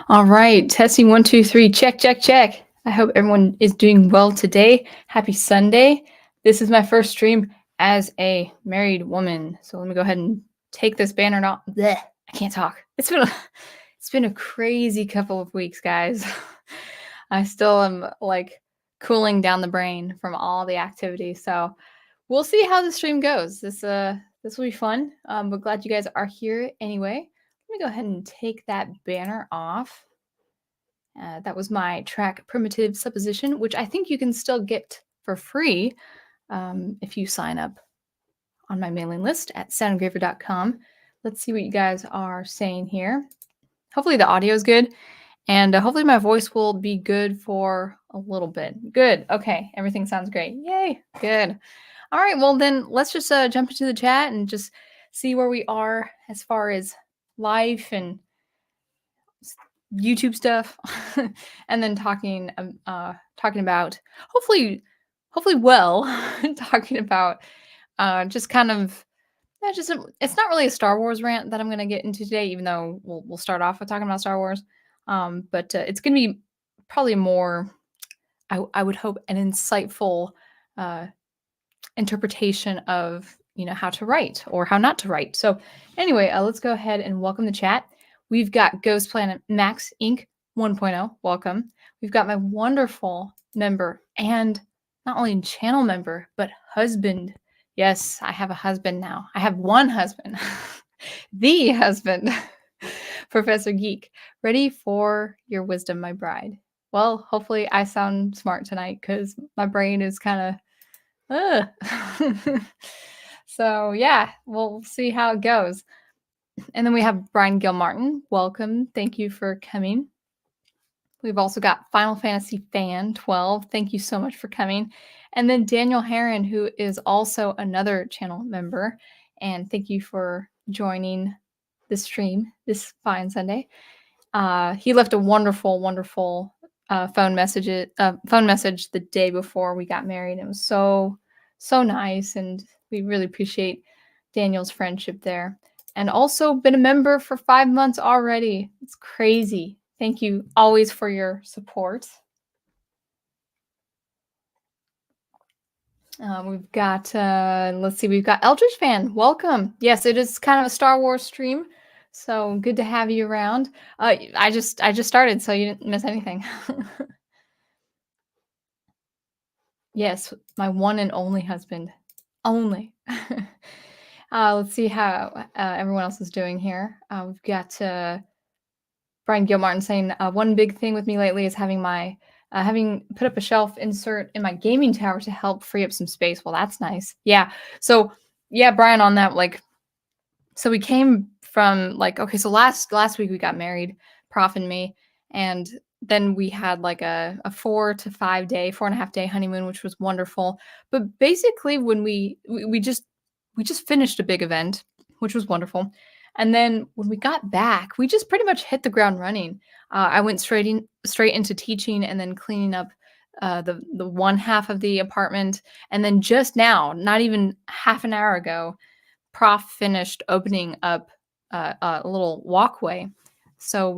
All right, testing 1, 2, 3. Check, check, check. I hope everyone is doing well today. Happy Sunday. This is my first stream as a married woman. So let me go ahead and take this banner off. Blech, I can't talk. It's been a crazy couple of weeks, guys. I still am like cooling down the brain from all the activity. So we'll see how the stream goes. This will be fun. But glad you guys are here anyway. Let me go ahead and take that banner off. That was my track Primitive Supposition, which I think you can still get for free if you sign up on my mailing list at soundengraver.com. Let's see what you guys are saying here. Hopefully the audio is good, and hopefully my voice will be good for a little bit. Good. Okay, everything sounds great. Yay. Good. All right, well then let's just jump into the chat and just see where we are as far as life and YouTube stuff, and then talking about hopefully talking about just kind of it's not really a Star Wars rant that I'm going to get into today, even though we'll start off with talking about Star Wars, but it's going to be probably more I would hope an insightful interpretation of how to write or how not to write. So anyway, let's go ahead and welcome the chat. We've got Ghost Planet Max Inc. 1.0. Welcome. We've got my wonderful member and not only channel member, but husband. Yes, I have a husband now. I have one husband. The husband. Professor Geek. Ready for your wisdom, my bride. Well, hopefully I sound smart tonight because my brain is kind of so yeah, we'll see how it goes. And then we have Brian Gilmartin. Welcome. Thank you for coming. We've also got Final Fantasy Fan 12. Thank you so much for coming. And then Daniel Heron, who is also another channel member. And thank you for joining the stream this fine Sunday. He left a wonderful, wonderful phone message the day before we got married. It was so nice, and we really appreciate Daniel's friendship there. And also been a member for 5 months already. It's crazy. Thank you always for your support. We've got, let's see, we've got Eldridge Fan. Welcome. Yes, it is kind of a Star Wars stream, so good to have you around. I just started, so you didn't miss anything. Yes, my one and only husband. Only. Let's see how everyone else is doing here. We've got Brian Gilmartin saying, one big thing with me lately is having put up a shelf insert in my gaming tower to help free up some space. Well, that's nice. Yeah. So yeah, Brian, on that, like, so we came from like, okay, so last week we got married, Prof and me, and then we had like a 4.5 day honeymoon, which was wonderful. But basically when we just finished a big event, which was wonderful. And then when we got back, we just pretty much hit the ground running. I went straight into teaching and then cleaning up the one half of the apartment. And then just now, not even half an hour ago, Prof finished opening up a little walkway. So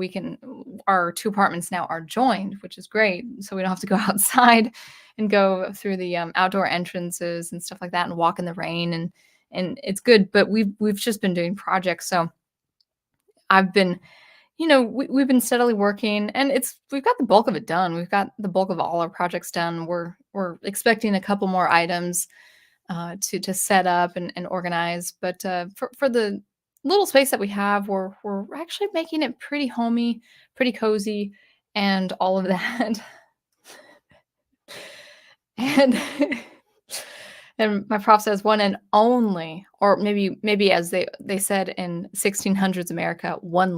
our two apartments now are joined, which is great. So we don't have to go outside and go through the outdoor entrances and stuff like that and walk in the rain, and it's good. But we've just been doing projects. So I've been, we've been steadily working, and we've got the bulk of it done. We've got the bulk of all our projects done. We're expecting a couple more items to set up and organize. But for the little space that we have, we're actually making it pretty homey, pretty cozy, and all of that. And and my prof says one and only, or maybe as they said in 1600s America, one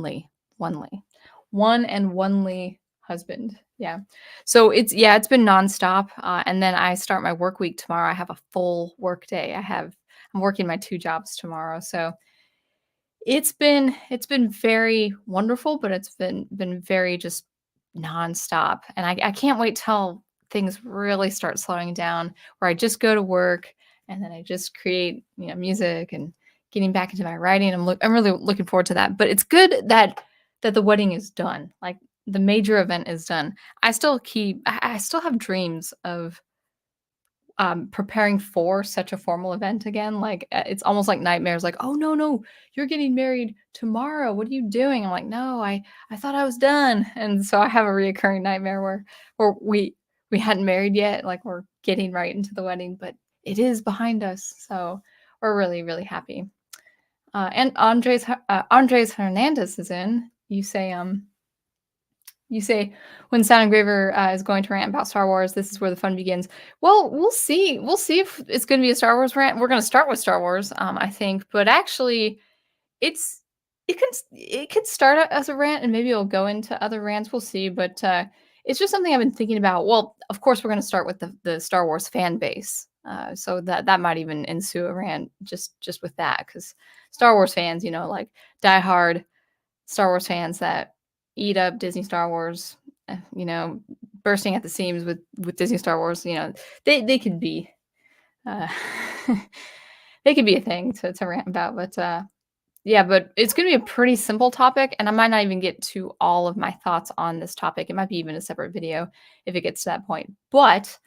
and only husband. Yeah. So it's been nonstop. And then I start my work week tomorrow. I have a full work day. I'm working my 2 jobs tomorrow. So it's been very wonderful, but it's been very just nonstop. And I can't wait till things really start slowing down, where I just go to work and then I just create, music and getting back into my writing. I'm really looking forward to that. But it's good that the wedding is done. Like, the major event is done, I still have dreams of preparing for such a formal event again. Like, it's almost like nightmares, like, "Oh, no, no, you're getting married tomorrow. What are you doing?" I'm like, "No, I thought I was done." And so I have a reoccurring nightmare where we hadn't married yet, like, we're getting right into the wedding, but it is behind us. So we're really, really happy. And Andres Hernandez is in. You say, when Sound Engraver is going to rant about Star Wars, this is where the fun begins. Well, we'll see. We'll see if it's going to be a Star Wars rant. We're going to start with Star Wars, I think, but actually, it's it could start out as a rant, and maybe it'll go into other rants. We'll see, but it's just something I've been thinking about. Well, of course, we're going to start with the Star Wars fan base, so that might even ensue a rant just with that, because Star Wars fans, like diehard Star Wars fans that eat up Disney Star Wars, bursting at the seams with Disney Star Wars, they could be uh, they could be a thing to rant about, but yeah, but it's gonna be a pretty simple topic, and I might not even get to all of my thoughts on this topic. It might be even a separate video if it gets to that point. But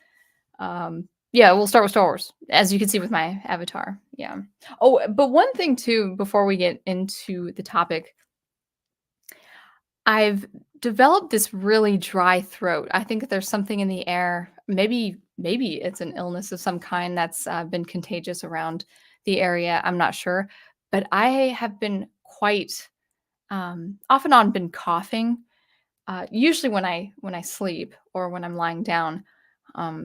yeah, we'll start with Star Wars, as you can see with my avatar. Yeah. Oh, but one thing too, before we get into the topic, I've developed this really dry throat. I think there's something in the air. Maybe it's an illness of some kind that's been contagious around the area. I'm not sure, but I have been quite off and on been coughing. Usually when I sleep or when I'm lying down.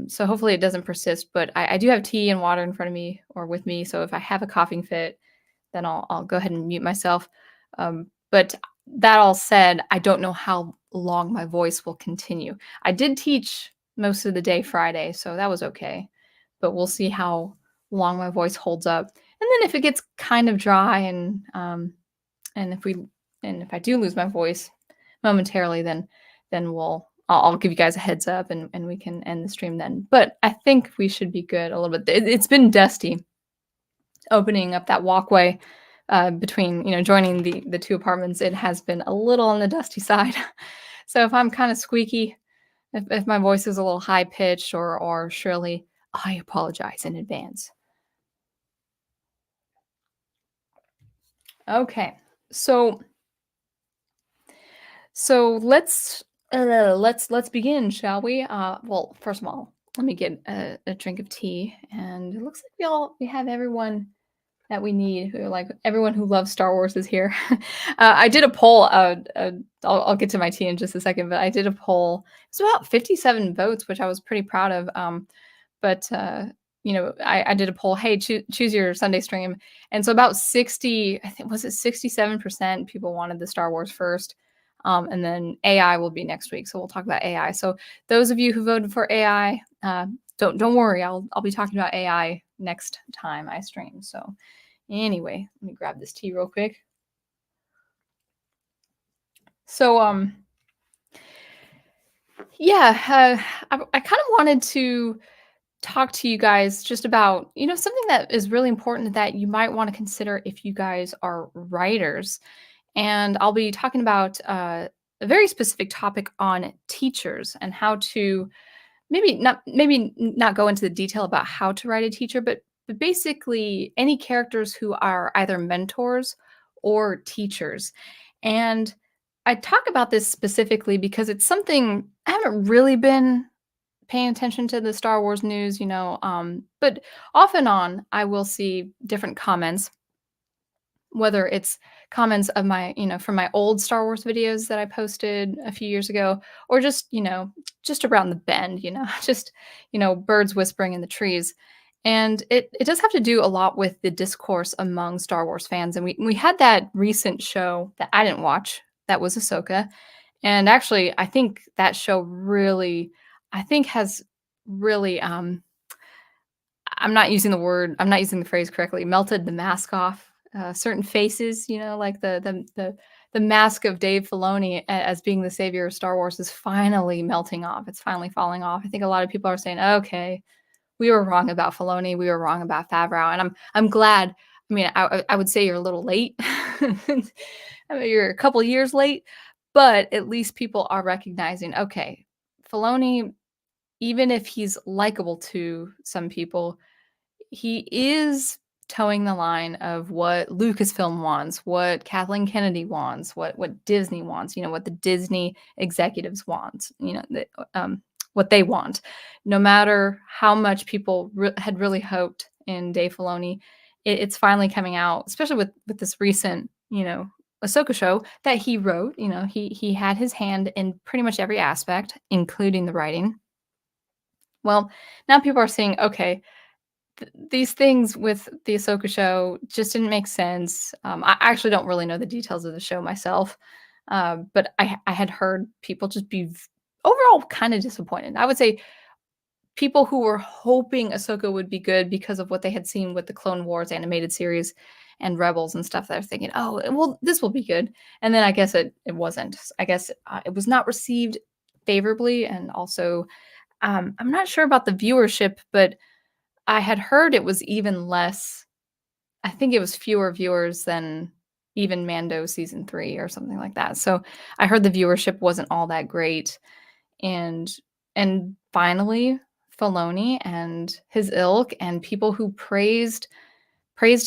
So hopefully it doesn't persist. But I do have tea and water in front of me or with me. So if I have a coughing fit, then I'll go ahead and mute myself. But that all said, I don't know how long my voice will continue. I did teach most of the day Friday, so that was okay. But we'll see how long my voice holds up. And then if it gets kind of dry and if I do lose my voice momentarily, then I'll give you guys a heads up and we can end the stream then. But I think we should be good a little bit. It's been dusty opening up that walkway between joining the two apartments. It has been a little on the dusty side. So if I'm kind of squeaky, if my voice is a little high pitched or shrilly, I apologize in advance. Okay, so let's begin, shall we? Well, first of all, let me get a drink of tea, and it looks like we have everyone that we need, who like everyone who loves Star Wars is here. I did a poll. I'll get to my tea in just a second, but I did a poll. It's about 57 votes, which I was pretty proud of. But I did a poll. Hey, choose your Sunday stream, and so about 60, I think, was it 67% people wanted the Star Wars first. And then AI will be next week, so we'll talk about AI. So those of you who voted for AI, don't worry. I'll be talking about AI next time I stream. So anyway, let me grab this tea real quick. So yeah, I kind of wanted to talk to you guys just about something that is really important that you might want to consider if you guys are writers. And I'll be talking about a very specific topic on teachers and how to maybe not go into the detail about how to write a teacher, but basically any characters who are either mentors or teachers. And I talk about this specifically because it's something I haven't really been paying attention to the Star Wars news, but off and on I will see different comments, whether it's comments of from my old Star Wars videos that I posted a few years ago, or just around the bend, just, birds whispering in the trees. And it does have to do a lot with the discourse among Star Wars fans. And we had that recent show that I didn't watch that was Ahsoka. And actually, I think that show really, has really, I'm not using the phrase correctly, melted the mask off certain faces, like the mask of Dave Filoni as being the savior of Star Wars is finally melting off. It's finally falling off. I think a lot of people are saying, okay, we were wrong about Filoni. We were wrong about Favreau. And I'm glad. I mean, I would say you're a little late. I mean, you're a couple years late, but at least people are recognizing, okay, Filoni, even if he's likable to some people, he is towing the line of what Lucasfilm wants, what Kathleen Kennedy wants, what Disney wants, what the Disney executives want, what they want. No matter how much people had really hoped in Dave Filoni, it's finally coming out, especially with this recent, Ahsoka show that he wrote. He had his hand in pretty much every aspect, including the writing. Well, now people are saying, okay, these things with the Ahsoka show just didn't make sense. I actually don't really know the details of the show myself, but I had heard people just be overall kind of disappointed. I would say people who were hoping Ahsoka would be good because of what they had seen with the Clone Wars animated series and Rebels and stuff. That are thinking, oh, well, this will be good, and then I guess it wasn't. I guess it was not received favorably, and also I'm not sure about the viewership, but I had heard it was even less. I think it was fewer viewers than even Mando season 3 or something like that. So I heard the viewership wasn't all that great. And finally, Filoni and his ilk and people who praised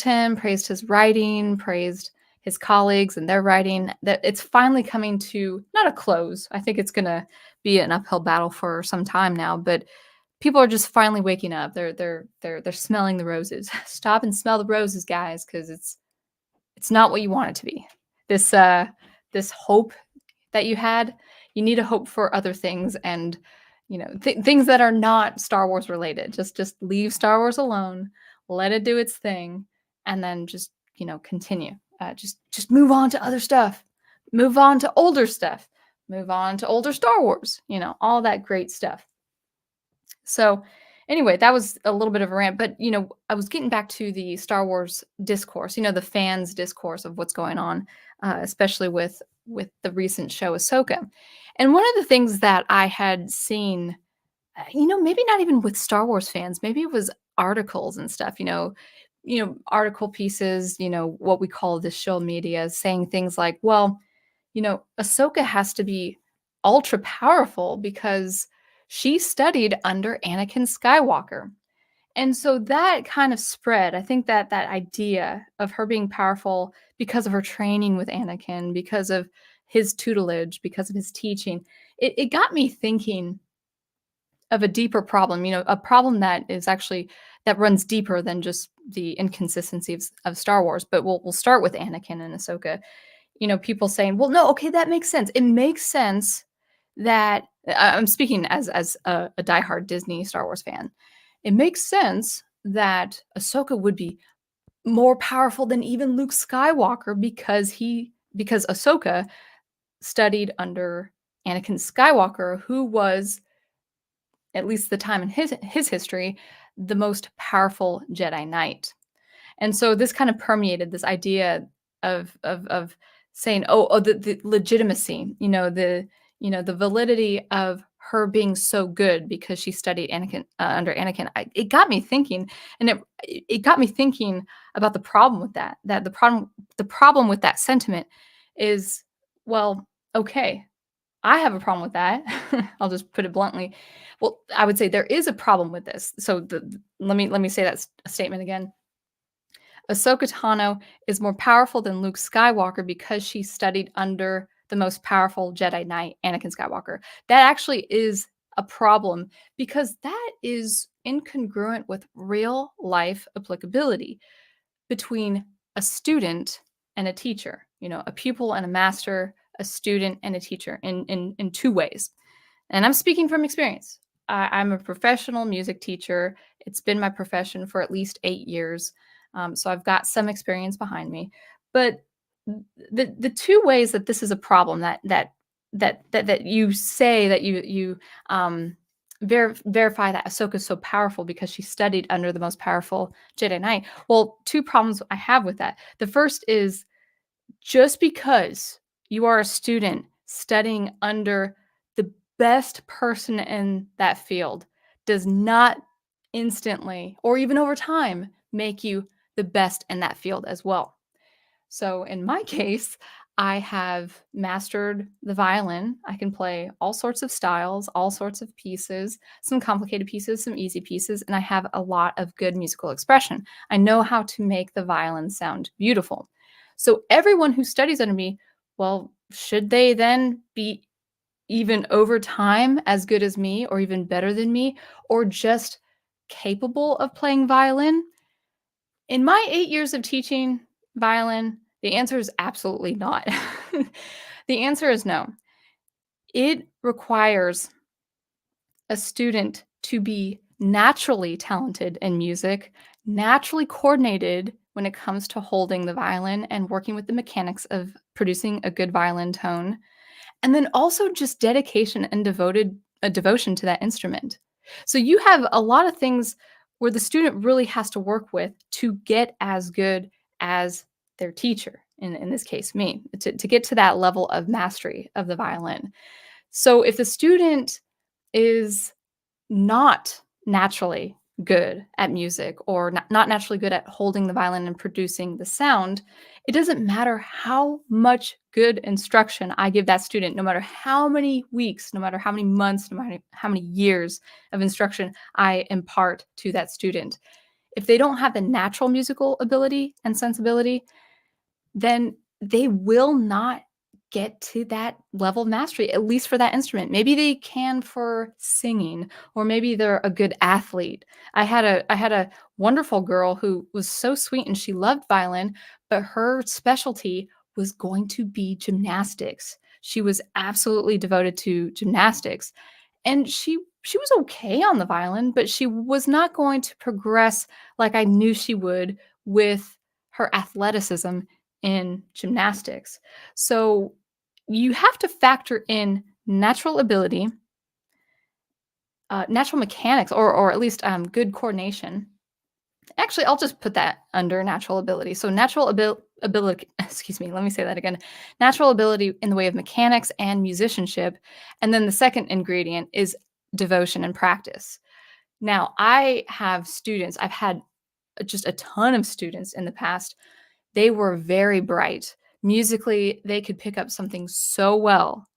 him, praised his writing, praised his colleagues and their writing, that it's finally coming to not a close. I think it's gonna be an uphill battle for some time now, but people are just finally waking up. They're smelling the roses. Stop and smell the roses, guys, because it's not what you want it to be. This hope that you had, you need to hope for other things, and things that are not Star Wars related. Just leave Star Wars alone, let it do its thing, and then just continue. Just move on to other stuff, move on to older stuff, move on to older Star Wars. All that great stuff. So, anyway, that was a little bit of a rant, but I was getting back to the Star Wars discourse, the fans' discourse of what's going on, especially with the recent show Ahsoka. And one of the things that I had seen, maybe not even with Star Wars fans, maybe it was articles and stuff, article pieces, what we call the show media, saying things like, well, Ahsoka has to be ultra powerful because she studied under Anakin Skywalker. And so that kind of spread. I think that idea of her being powerful because of her training with Anakin, because of his tutelage, because of his teaching, it got me thinking of a deeper problem, a problem that is actually that runs deeper than just the inconsistencies of Star Wars. But we'll start with Anakin and Ahsoka. People saying, well, no, okay, that makes sense. It makes sense that I'm speaking as a diehard Disney Star Wars fan. It makes sense that Ahsoka would be more powerful than even Luke Skywalker because Ahsoka studied under Anakin Skywalker, who was, at least the time in his history, the most powerful Jedi Knight. And so this kind of permeated this idea of saying, oh, the legitimacy, the validity of her being so good because she studied Anakin under Anakin. It got me thinking, and it got me thinking about the problem with that. That the problem with that sentiment is, well, okay, I have a problem with that. I'll just put it bluntly. Well, I would say there is a problem with this. So let me say that statement again. Ahsoka Tano is more powerful than Luke Skywalker because she studied under the most powerful Jedi Knight, Anakin Skywalker. That actually is a problem because that is incongruent with real life applicability between a student and a teacher, a pupil and a master, a student and a teacher in two ways. And I'm speaking from experience. I'm a professional music teacher. It's been my profession for at least 8 years. So I've got some experience behind me. But the two ways that this is a problem that you say that you verify that Ahsoka is so powerful because she studied under the most powerful Jedi Knight. Well, two problems I have with that. The first is, just because you are a student studying under the best person in that field does not instantly or even over time make you the best in that field as well. So in my case, I have mastered the violin. I can play all sorts of styles, all sorts of pieces, some complicated pieces, some easy pieces, and I have a lot of good musical expression. I know how to make the violin sound beautiful. So everyone who studies under me, well, should they then be even over time as good as me or even better than me or just capable of playing violin? In my 8 years of teaching violin, the answer is absolutely not. The answer is no. It requires a student to be naturally talented in music, naturally coordinated when it comes to holding the violin and working with the mechanics of producing a good violin tone, and then also just dedication and devotion to that instrument. So you have a lot of things where the student really has to work with to get as good as their teacher, in this case, me, to get to that level of mastery of the violin. So if the student is not naturally good at music or not naturally good at holding the violin and producing the sound, it doesn't matter how much good instruction I give that student, no matter how many weeks, no matter how many months, no matter how many years of instruction I impart to that student. If they don't have the natural musical ability and sensibility, then they will not get to that level of mastery, at least for that instrument. Maybe they can for singing, or maybe they're a good athlete. I had a wonderful girl who was so sweet and she loved violin, but her specialty was going to be gymnastics. She was absolutely devoted to gymnastics. And she was okay on the violin, but she was not going to progress like I knew she would with her athleticism in gymnastics. So you have to factor in natural ability, natural mechanics, or at least good coordination. Actually, I'll just put that under natural ability. So ability, excuse me, let me say that again. Natural ability in the way of mechanics and musicianship. And then the second ingredient is devotion and practice. Now, I have students, I've had just a ton of students in the past. They were very bright. Musically, they could pick up something so well,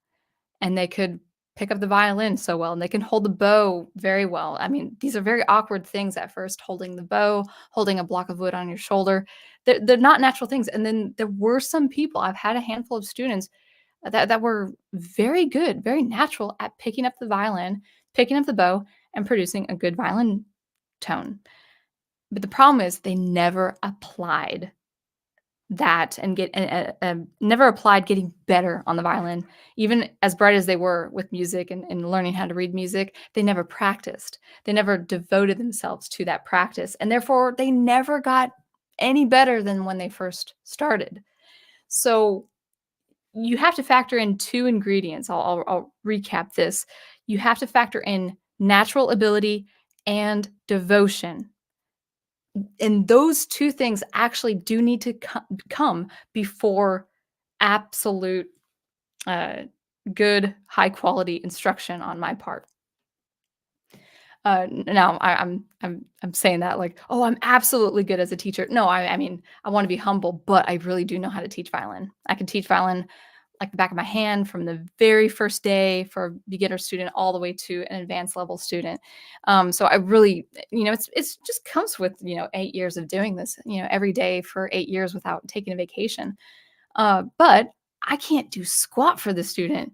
and they could pick up the violin so well, and they can hold the bow very well. I mean, these are very awkward things at first, holding the bow, holding a block of wood on your shoulder. They're not natural things. And then there were some people, I've had a handful of students that were very good, very natural at picking up the violin, picking up the bow, and producing a good violin tone. But the problem is they never applied that and never applied getting better on the violin. Even as bright as they were with music and learning how to read music, they never practiced. They never devoted themselves to that practice, and therefore they never got any better than when they first started. So you have to factor in two ingredients. I'll recap this. You have to factor in natural ability and devotion, and those two things actually do need to come before absolute uh, good, high quality instruction on my part. Now I'm saying that like, oh, I'm absolutely good as a teacher. No, I mean I want to be humble, but I really do know how to teach violin. I can teach violin like the back of my hand from the very first day for a beginner student all the way to an advanced level student. So I really, it's just comes with 8 years of doing this, every day for 8 years without taking a vacation. But I can't do squat for the student.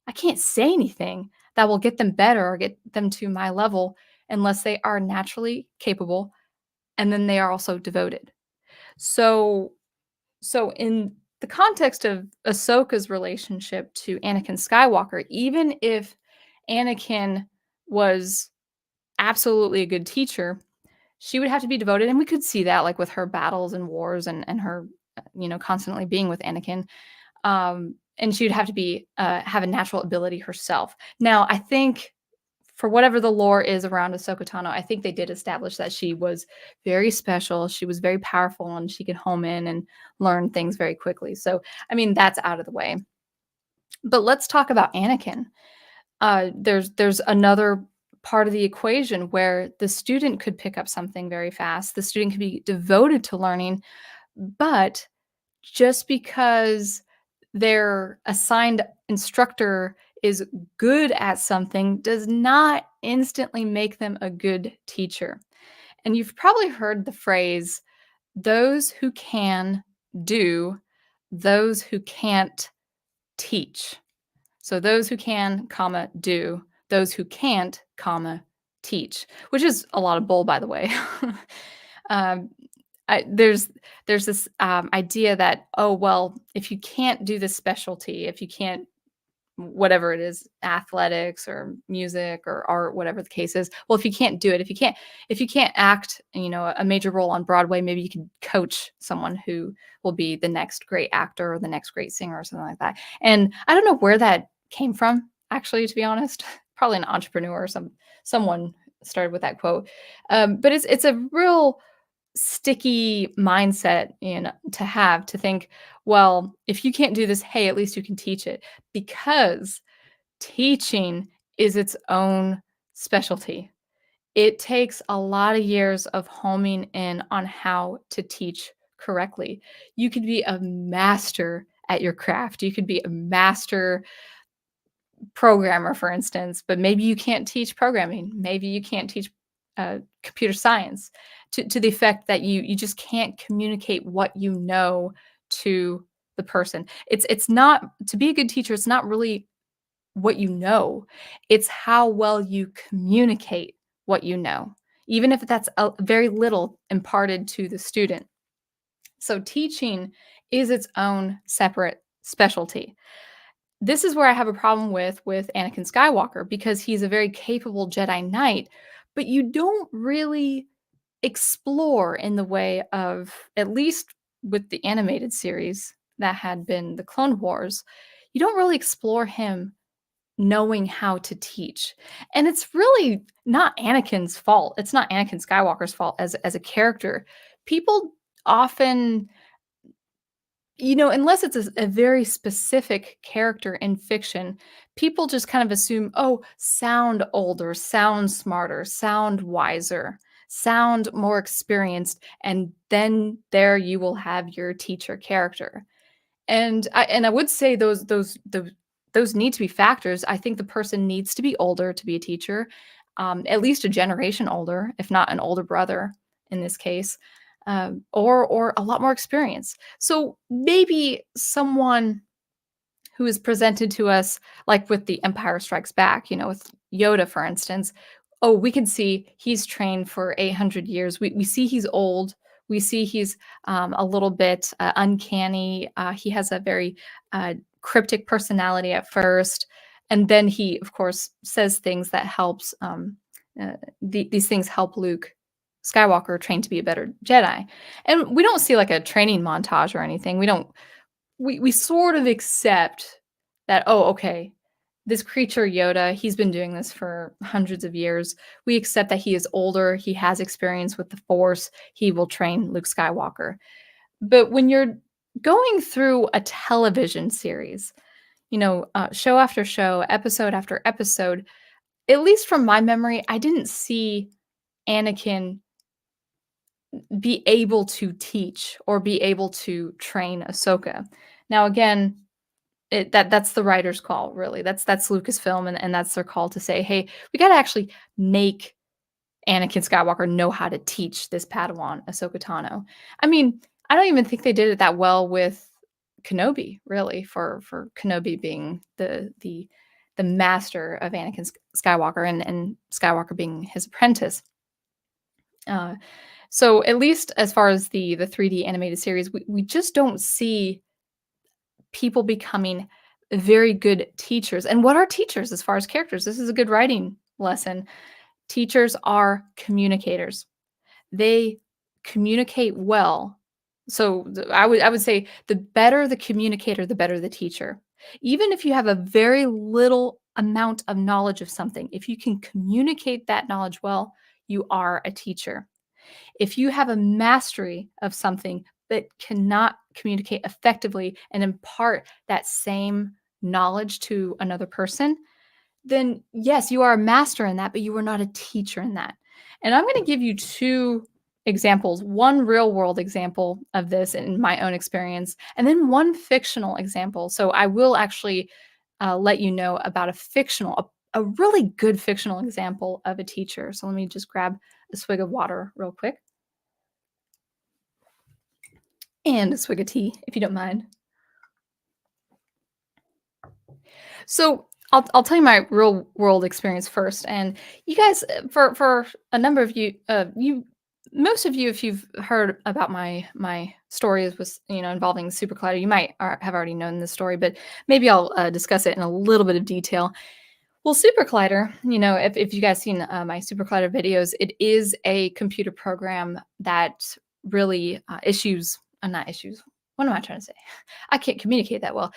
I can't say anything that will get them better or get them to my level unless they are naturally capable and then they are also devoted. So so in the context of Ahsoka's relationship to Anakin Skywalker, even if Anakin was absolutely a good teacher, she would have to be devoted, and we could see that like with her battles and wars and her constantly being with Anakin. And she would have to be have a natural ability herself. Now, I think for whatever the lore is around Ahsoka Tano, I think they did establish that she was very special. She was very powerful, and she could home in and learn things very quickly. So, I mean, that's out of the way. But let's talk about Anakin. There's another part of the equation where the student could pick up something very fast. The student could be devoted to learning, but just because their assigned instructor is good at something does not instantly make them a good teacher. And you've probably heard the phrase, those who can do, those who can't teach. So those who can, comma, do, those who can't, comma, teach, which is a lot of bull, by the way. um, there's this idea that, oh well, if you can't do this specialty, if you can't, whatever it is, athletics or music or art, whatever the case is, well, if you can't do it, if you can't act, a major role on Broadway, maybe you can coach someone who will be the next great actor or the next great singer or something like that. And I don't know where that came from, actually, to be honest. Probably an entrepreneur or someone started with that quote. But it's a real sticky mindset to have, to think, well, if you can't do this, hey, at least you can teach it, because teaching is its own specialty. It takes a lot of years of homing in on how to teach correctly. You could be a master at your craft. You could be a master programmer, for instance, but maybe you can't teach programming. Maybe you can't teach computer science, to the effect that you just can't communicate what you know to the person. It's not, to be a good teacher, it's not really what you know. It's how well you communicate what you know, even if that's a very little imparted to the student. So teaching is its own separate specialty. This is where I have a problem with Anakin Skywalker, because he's a very capable Jedi Knight, but you don't really explore in the way of, at least with the animated series that had been the Clone Wars, you don't really explore him knowing how to teach. And it's really not Anakin's fault. It's not Anakin Skywalker's fault as a character. People often, unless it's a very specific character in fiction, people just kind of assume, oh, sound older, sound smarter, sound wiser, sound more experienced, and then there you will have your teacher character. And I would say those need to be factors. I think the person needs to be older to be a teacher, at least a generation older, if not an older brother in this case, or a lot more experience. So maybe someone who is presented to us, like with The Empire Strikes Back, with Yoda, for instance. Oh, we can see he's trained for 800 years. We see he's old. We see he's a little bit uncanny. He has a very cryptic personality at first, and then he, of course, says things that helps. These things help Luke Skywalker train to be a better Jedi. And we don't see like a training montage or anything. We sort of accept that, oh, okay, this creature Yoda, he's been doing this for hundreds of years. We accept that he is older, he has experience with the Force, he will train Luke Skywalker. But when you're going through a television series, show after show, episode after episode, at least from my memory, I didn't see Anakin be able to teach or be able to train Ahsoka. Now, again, that's the writer's call, really. That's Lucasfilm, and that's their call to say, hey, we got to actually make Anakin Skywalker know how to teach this Padawan, Ahsoka Tano. I mean, I don't even think they did it that well with Kenobi, really, for Kenobi being the master of Anakin Skywalker, and Skywalker being his apprentice. So at least as far as the 3D animated series, we just don't see people becoming very good teachers. And what are teachers as far as characters? This is a good writing lesson. Teachers are communicators. They communicate well. So I would say the better the communicator, the better the teacher. Even if you have a very little amount of knowledge of something, if you can communicate that knowledge well, you are a teacher. If you have a mastery of something but cannot communicate effectively and impart that same knowledge to another person, then yes, you are a master in that, but you are not a teacher in that. And I'm going to give you two examples, one real world example of this in my own experience, and then one fictional example. So I will actually let you know about a really good fictional example of a teacher. So let me just grab a swig of water real quick and a swig of tea, if you don't mind. So I'll tell you my real world experience first, and you guys, for a number of you, most of you, if you've heard about my stories with involving Super Collider, you might have already known this story, but maybe I'll discuss it in a little bit of detail. Well, Super Collider, if you guys seen my Super Collider videos, it is a computer program that really not issues. What am I trying to say? I can't communicate that well.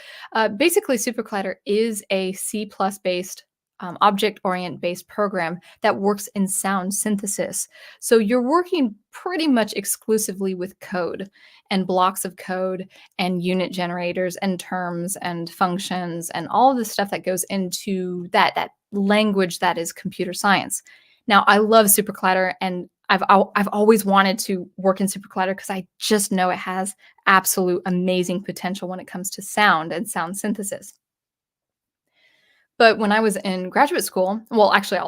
Basically, SuperCollider is a C plus based object-orient based program that works in sound synthesis. So you're working pretty much exclusively with code and blocks of code and unit generators and terms and functions and all of the stuff that goes into that language that is computer science. Now, I love SuperCollider, and I've always wanted to work in SuperCollider because I just know it has absolute amazing potential when it comes to sound and sound synthesis. But when I was in graduate school, well, actually,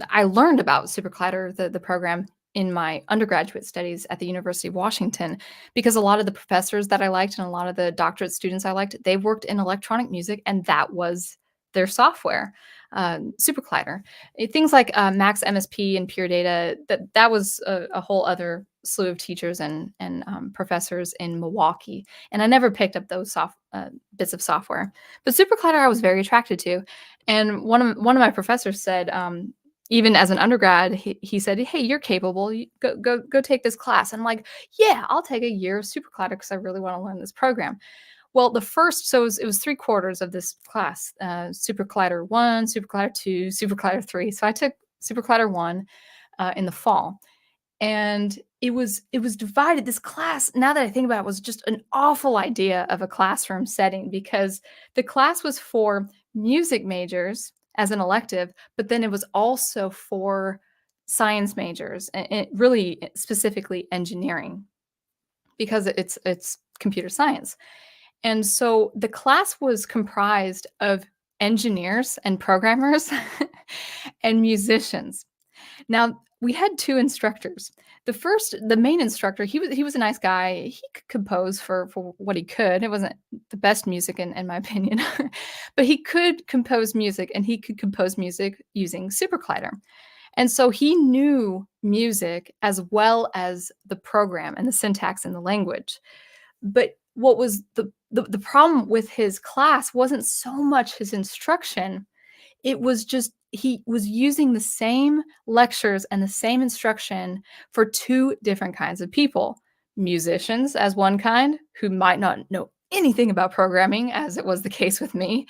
I learned about SuperCollider, the program, in my undergraduate studies at the University of Washington, because a lot of the professors that I liked and a lot of the doctorate students I liked, they worked in electronic music, and that was their software, SuperCollider. Things like Max MSP and Pure Data, that was a whole other slew of teachers and professors in Milwaukee, and I never picked up those bits of software. But SuperCollider I was very attracted to, and one of my professors said, even as an undergrad, he said, "Hey, you're capable. Go take this class." And I'm like, "Yeah, I'll take a year of SuperCollider because I really want to learn this program." Well, it was 3 quarters of this class: SuperCollider 1, SuperCollider 2, SuperCollider 3. So I took SuperCollider 1 in the fall, and it was divided. This class, now that I think about it, was just an awful idea of a classroom setting, because the class was for music majors as an elective, but then it was also for science majors, and really specifically engineering, because it's computer science. And so the class was comprised of engineers and programmers and musicians. Now, we had 2 instructors. The main instructor, he was a nice guy. He could compose for what he could. It wasn't the best music in my opinion, but he could compose music, and he could compose music using SuperCollider. And so he knew music as well as the program and the syntax and the language. But what was the problem with his class wasn't so much his instruction, it was just he was using the same lectures and the same instruction for 2 different kinds of people. Musicians as one kind, who might not know anything about programming, as it was the case with me,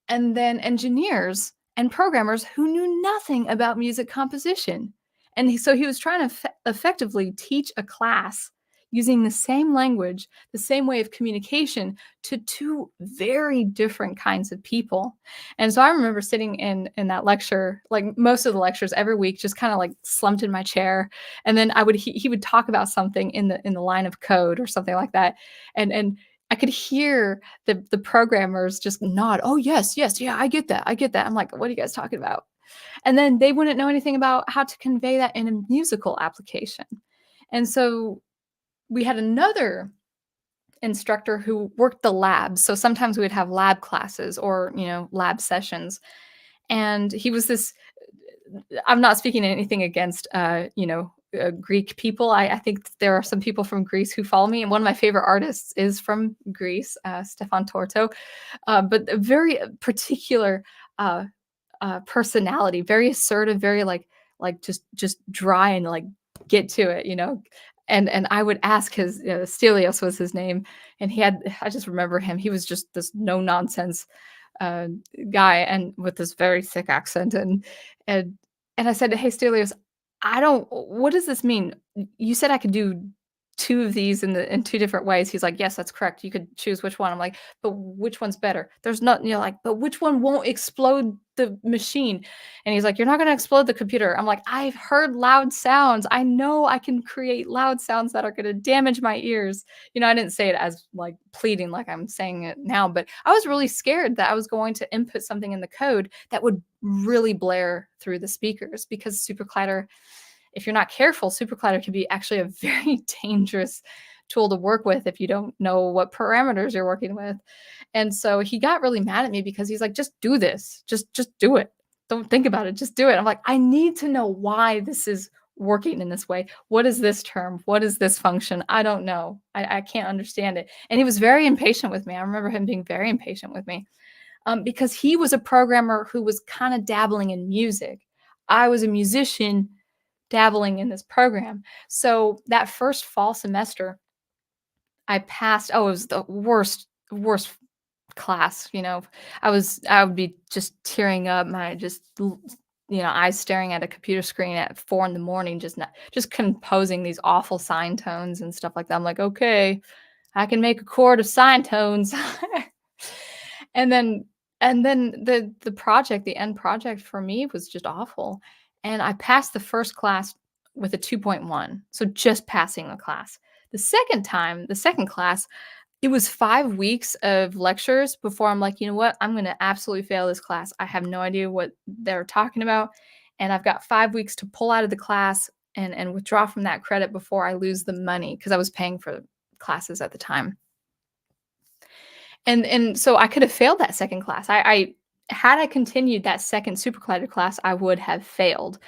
and then engineers and programmers who knew nothing about music composition. And so he was trying to effectively teach a class using the same language, the same way of communication, to 2 very different kinds of people. And so I remember sitting in that lecture, like most of the lectures every week, just kind of like slumped in my chair. And then he would talk about something in the line of code or something like that. And I could hear the programmers just nod. Oh, yes, yes, yeah, I get that. I get that. I'm like, what are you guys talking about? And then they wouldn't know anything about how to convey that in a musical application. And so we had another instructor who worked the labs. So sometimes we would have lab classes or, lab sessions. And he was this, I'm not speaking anything against, Greek people. I think there are some people from Greece who follow me, and one of my favorite artists is from Greece, Stefan Torto, but a very particular personality, very assertive, very like just dry and like get to it. And I would ask his Stelios was his name, and I just remember him. He was just this no nonsense uh, guy, and with this very thick accent, and I said, "Hey, Stelios, I don't. What does this mean? You said I could do two of these in two different ways." He's like, "Yes, that's correct. You could choose which one." I'm like, "But which one's better?" There's not, like, "But which one won't explode the machine?" And he's like, "You're not gonna explode the computer." I'm like, "I've heard loud sounds. I know I can create loud sounds that are gonna damage my ears." I didn't say it as, like, pleading like I'm saying it now, but I was really scared that I was going to input something in the code that would really blare through the speakers because SuperCollider, if you're not careful, SuperCollider can be actually a very dangerous tool to work with if you don't know what parameters you're working with. And so he got really mad at me because he's like, "Just do this. Just do it. Don't think about it. Just do it." I'm like, "I need to know why this is working in this way. What is this term? What is this function? I don't know. I can't understand it." And he was very impatient with me. I remember him being very impatient with me because he was a programmer who was kind of dabbling in music. I was a musician dabbling in this program. So that first fall semester, I passed. Oh, it was the worst class. I would be just tearing up, my eyes staring at a computer screen at 4 in the morning, just composing these awful sine tones and stuff like that. I'm like, okay, I can make a chord of sine tones. And then the end project for me was just awful. And I passed the first class with a 2.1, so just passing the class. The second class, it was 5 weeks of lectures before I'm like, "You know what? I'm gonna absolutely fail this class. I have no idea what they're talking about, and I've got 5 weeks to pull out of the class and withdraw from that credit before I lose the money," because I was paying for classes at the time. And so I could have failed that second class. I had I continued that second SuperCollider class, I would have failed.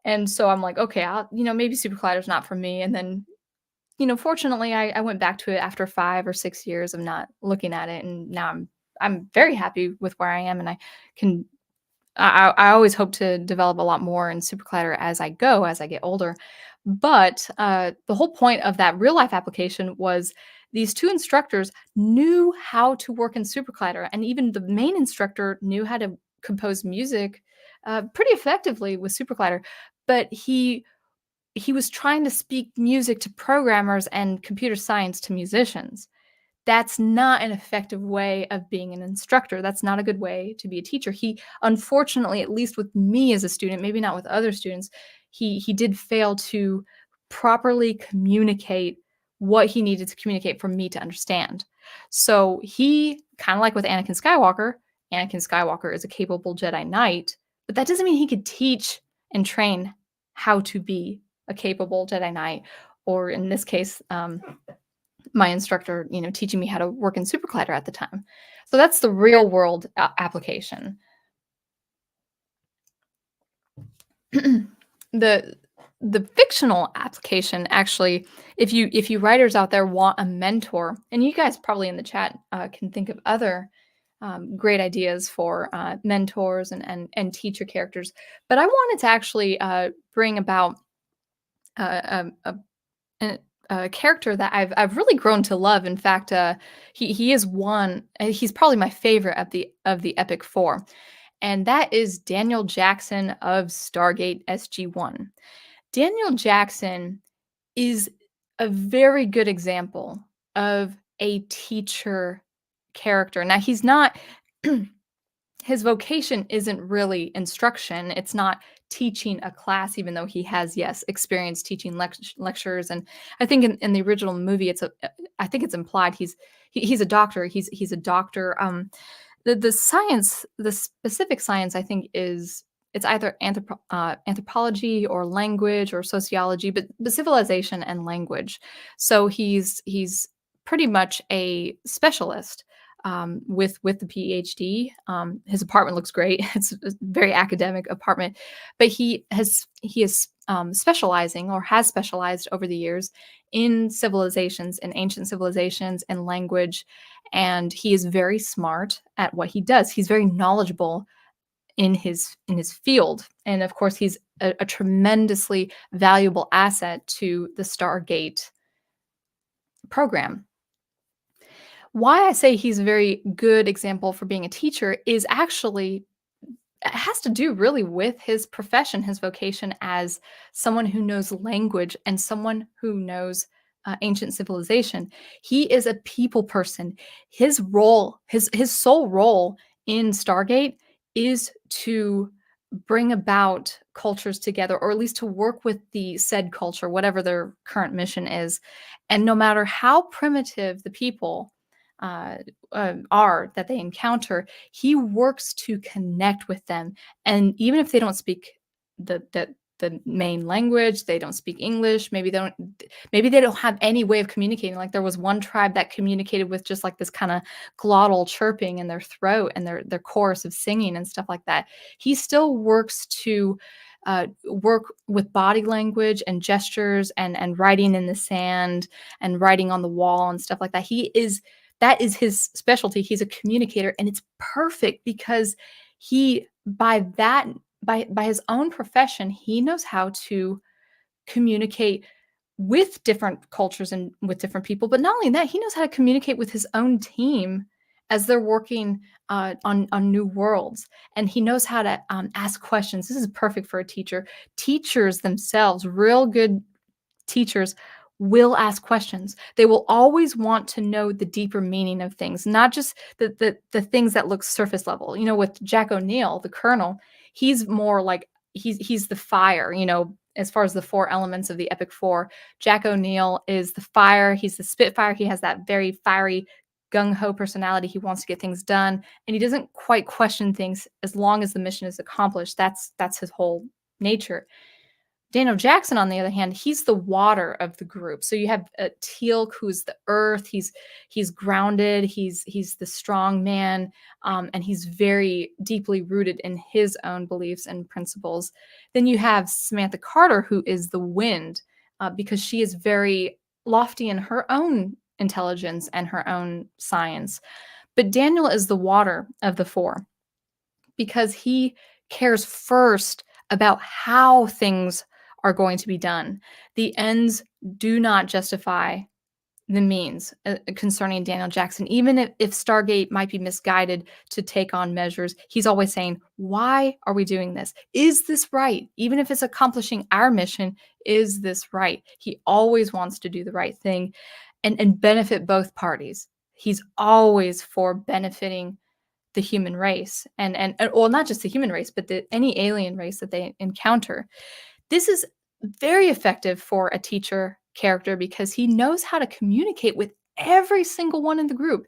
And so I'm like, "Okay, maybe SuperCollider's not for me." And then, fortunately, I went back to it after 5 or 6 years of not looking at it, and now I'm very happy with where I am, and can I always hope to develop a lot more in SuperCollider as I get older. But the whole point of that real life application was these two instructors knew how to work in SuperCollider, and even the main instructor knew how to compose music pretty effectively with SuperCollider. But he was trying to speak music to programmers and computer science to musicians. That's not an effective way of being an instructor. That's not a good way to be a teacher. He unfortunately, at least with me as a student, maybe not with other students, he did fail to properly communicate what he needed to communicate for me to understand. So he, kind of like with Anakin Skywalker is a capable Jedi Knight, but that doesn't mean he could teach and train how to be a capable Jedi Knight, or in this case, my instructor, teaching me how to work in SuperCollider at the time. So that's the real world application. the the fictional application, actually, if you writers out there want a mentor, and you guys probably in the chat can think of other great ideas for mentors and teacher characters, but I wanted to actually bring about a an a character that I've really grown to love. In fact, he is one. He's probably my favorite of the Epic Four, and that is Daniel Jackson of Stargate SG-1. Daniel Jackson is a very good example of a teacher character. Now, he's not. His vocation isn't really instruction. It's not teaching a class, even though he has, yes, experience teaching lectures. And I think in the original movie, I think it's implied he's a doctor. He's a doctor. The science, the specific science, I think it's either anthropology or language or sociology, but the civilization and language. So he's pretty much a specialist with the PhD. His apartment looks great. It's a very academic apartment, but he is specializing, or has specialized over the years, in civilizations, in ancient civilizations, and language. And he is very smart at what he does. He's very knowledgeable in his field, and of course, he's a tremendously valuable asset to the Stargate program. Why I say he's a very good example for being a teacher is actually, it has to do really with his profession, his vocation as someone who knows language and someone who knows ancient civilization. He is a people person. His role, his sole role in Stargate is to bring about cultures together, or at least to work with the said culture, whatever their current mission is. And no matter how primitive the people uh, are that they encounter, he works to connect with them. And even if they don't speak the main language, they don't speak English, maybe they don't have any way of communicating. Like there was one tribe that communicated with just like this kind of glottal chirping in their throat and their chorus of singing and stuff like that. He still works to work with body language and gestures and writing in the sand and writing on the wall and stuff like that. That is his specialty. He's a communicator, and it's perfect because he by his own profession, he knows how to communicate with different cultures and with different people. But not only that, he knows how to communicate with his own team as they're working on new worlds, and he knows how to ask questions. This is perfect for a teacher. Teachers themselves, real good teachers, will ask questions. They will always want to know the deeper meaning of things, not just the things that look surface level. You know, with Jack O'Neill, the colonel, he's more like he's the fire, you know, as far as the four elements of the epic four. Jack O'Neill is the fire, he's the spitfire, he has that very fiery gung-ho personality. He wants to get things done, and he doesn't quite question things as long as the mission is accomplished. That's his whole nature. Daniel Jackson, on the other hand, he's the water of the group. So you have Teal'c, who's the earth. He's grounded. He's the strong man, and he's very deeply rooted in his own beliefs and principles. Then you have Samantha Carter, who is the wind, because she is very lofty in her own intelligence and her own science. But Daniel is the water of the four because he cares first about how things are going to be done. The ends do not justify the means concerning Daniel Jackson. Even if Stargate might be misguided to take on measures, he's always saying, why are we doing this? Is this right? Even if it's accomplishing our mission, is this right? He always wants to do the right thing and benefit both parties. He's always for benefiting the human race and well, not just the human race, but any alien race that they encounter. This is very effective for a teacher character because he knows how to communicate with every single one in the group,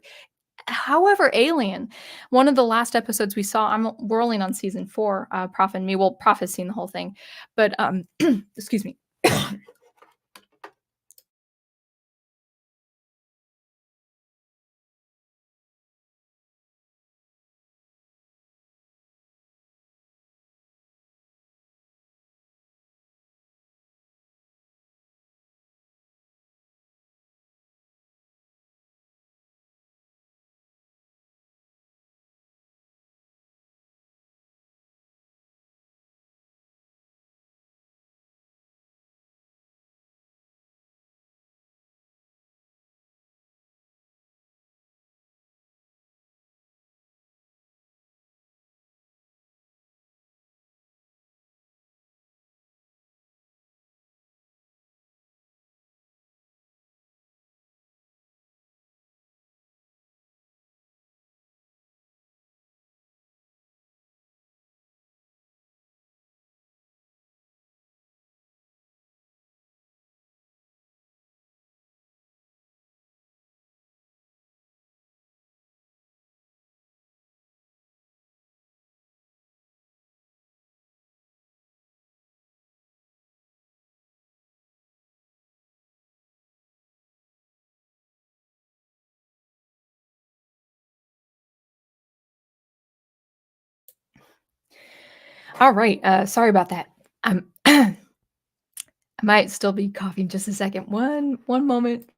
however alien. One of the last episodes we saw, we're only on season 4, Prof and me. Well, Prof has seen the whole thing, but excuse me. All right, sorry about that. I might still be coughing just a second. One moment.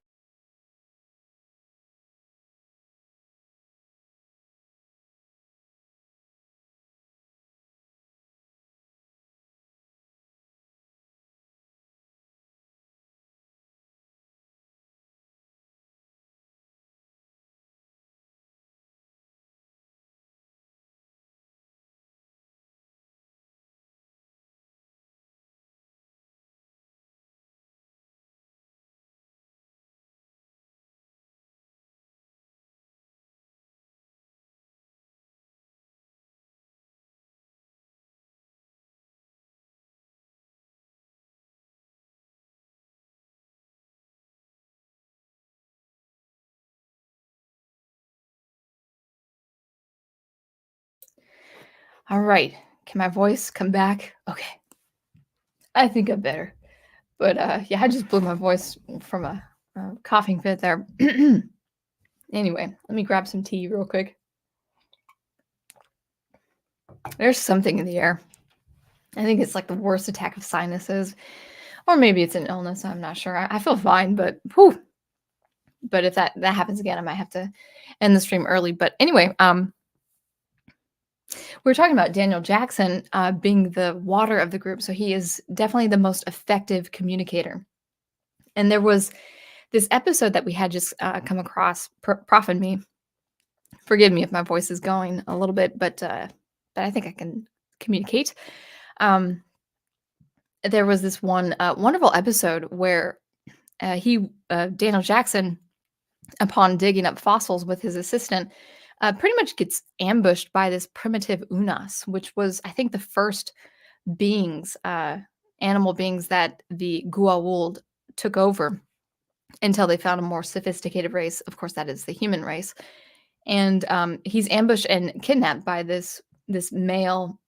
All right. Can my voice come back? Okay. I think I'm better. But yeah, I just blew my voice from a coughing fit there. Anyway, let me grab some tea real quick. There's something in the air. I think it's like the worst attack of sinuses, or maybe it's an illness. I'm not sure. I feel fine, but whew. But if that happens again, I might have to end the stream early. But anyway, we're talking about Daniel Jackson being the water of the group, so he is definitely the most effective communicator. And there was this episode that we had just come across. Prof and me. Forgive me if my voice is going a little bit, but I think I can communicate. Um, there was this one wonderful episode where Daniel Jackson, upon digging up fossils with his assistant, pretty much gets ambushed by this primitive Unas, which was, I think, the first beings, animal beings that the Goa'uld took over until they found a more sophisticated race. Of course, that is the human race. And he's ambushed and kidnapped by this male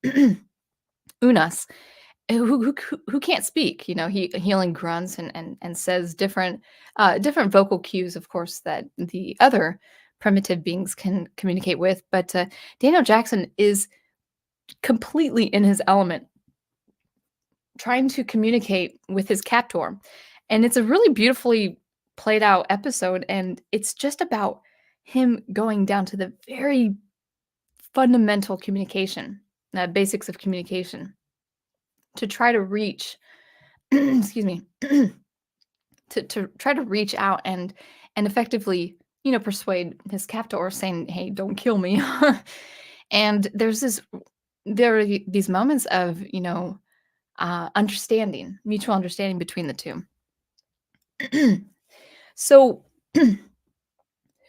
Unas who can't speak. You know, he only grunts and says different vocal cues, of course, that the other primitive beings can communicate with. But Daniel Jackson is completely in his element, trying to communicate with his captor, and it's a really beautifully played out episode, and it's just about him going down to the very fundamental communication, basics of communication, to try to reach excuse me, to try to reach out and effectively, persuade his captor, saying, "Hey, don't kill me." And there are these moments of, understanding, mutual understanding between the two. So, ooh,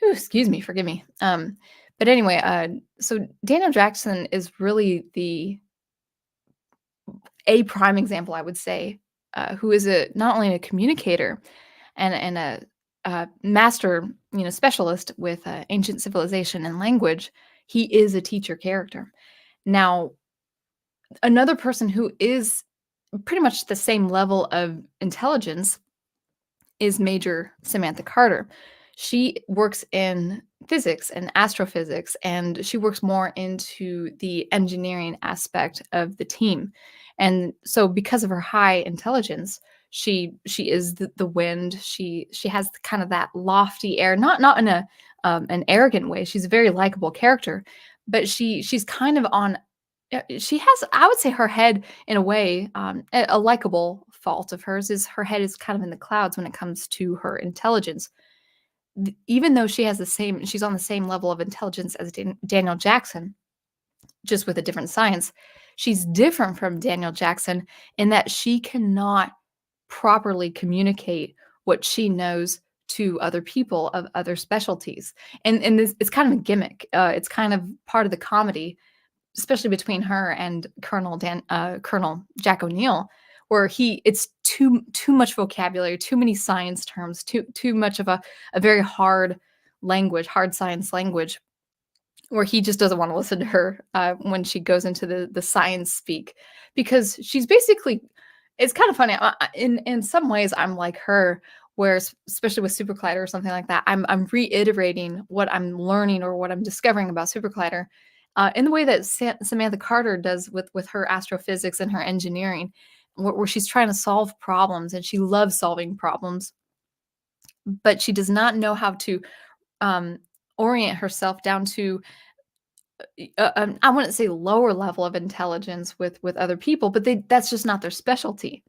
excuse me, forgive me. But anyway, so Daniel Jackson is really a prime example, I would say, who is not only a communicator and a master, specialist with ancient civilization and language. He is a teacher character. Now, another person who is pretty much the same level of intelligence is Major Samantha Carter. She works in physics and astrophysics, and she works more into the engineering aspect of the team. And so, because of her high intelligence, she is the wind. She has kind of that lofty air, not in an arrogant way. She's a very likable character, but she's kind of on. She has, I would say, her head in a way. A likable fault of hers is her head is kind of in the clouds when it comes to her intelligence. Even though she's on the same level of intelligence as Daniel Jackson, just with a different science. She's different from Daniel Jackson in that she cannot properly communicate what she knows to other people of other specialties. And this, it's kind of a gimmick. It's kind of part of the comedy, especially between her and Colonel Jack O'Neill, where it's too much vocabulary, too many science terms, too much of a very hard language, hard science language, where he just doesn't want to listen to her when she goes into the science speak, because she's basically, it's kind of funny. In some ways, I'm like her, where especially with SuperCollider or something like that, I'm reiterating what I'm learning or what I'm discovering about SuperCollider in the way that Samantha Carter does with her astrophysics and her engineering, where she's trying to solve problems, and she loves solving problems, but she does not know how to orient herself down to I wouldn't say lower level of intelligence with other people, but that's just not their specialty.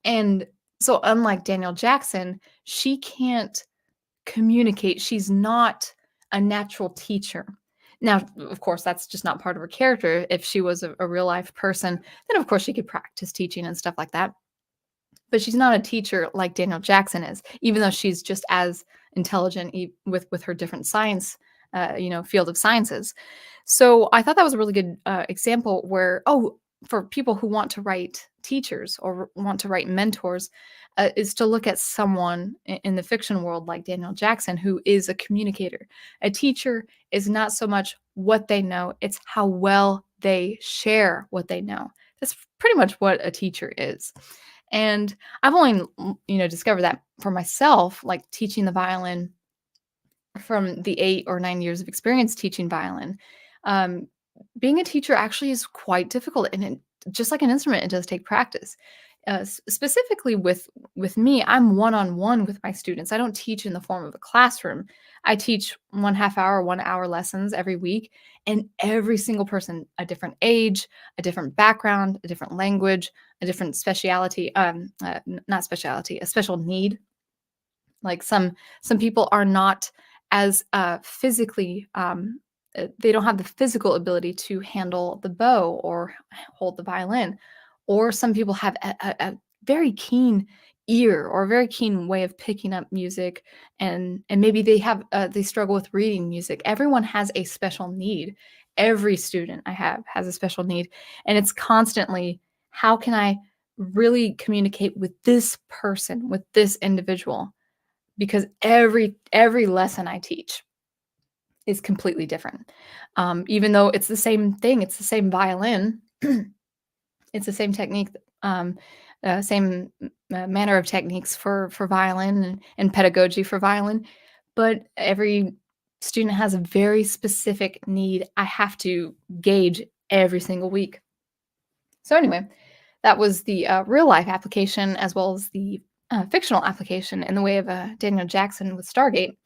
And so, unlike Daniel Jackson, she can't communicate. She's not a natural teacher. Now, of course, that's just not part of her character. If she was a real life person, then of course she could practice teaching and stuff like that. But she's not a teacher like Daniel Jackson is, even though she's just as intelligent with her different science, field of sciences. So I thought that was a really good example where, for people who want to write teachers or want to write mentors, is to look at someone in the fiction world like Daniel Jackson, who is a communicator. A teacher is not so much what they know, it's how well they share what they know. That's pretty much what a teacher is. And I've only, discovered that for myself, like teaching the violin from the 8 or 9 years of experience teaching violin. Um, Being a teacher actually is quite difficult, and just like an instrument, it does take practice. Specifically with me, I'm one-on-one with my students. I don't teach in the form of a classroom. I teach 1/2 hour, 1 hour lessons every week, and every single person, a different age, a different background, a different language, a different speciality. Not speciality, a special need. Like some people are not as physically they don't have the physical ability to handle the bow or hold the violin, or some people have a very keen ear or a very keen way of picking up music, and maybe they struggle with reading music. Everyone has a special need. Every student I have has a special need, and it's constantly, how can I really communicate with this person, with this individual? Because every lesson I teach is completely different. Even though it's the same thing, it's the same violin, it's the same technique, same manner of techniques for violin and pedagogy for violin, but every student has a very specific need I have to gauge every single week. So anyway, that was the real life application as well as the fictional application in the way of Daniel Jackson with Stargate.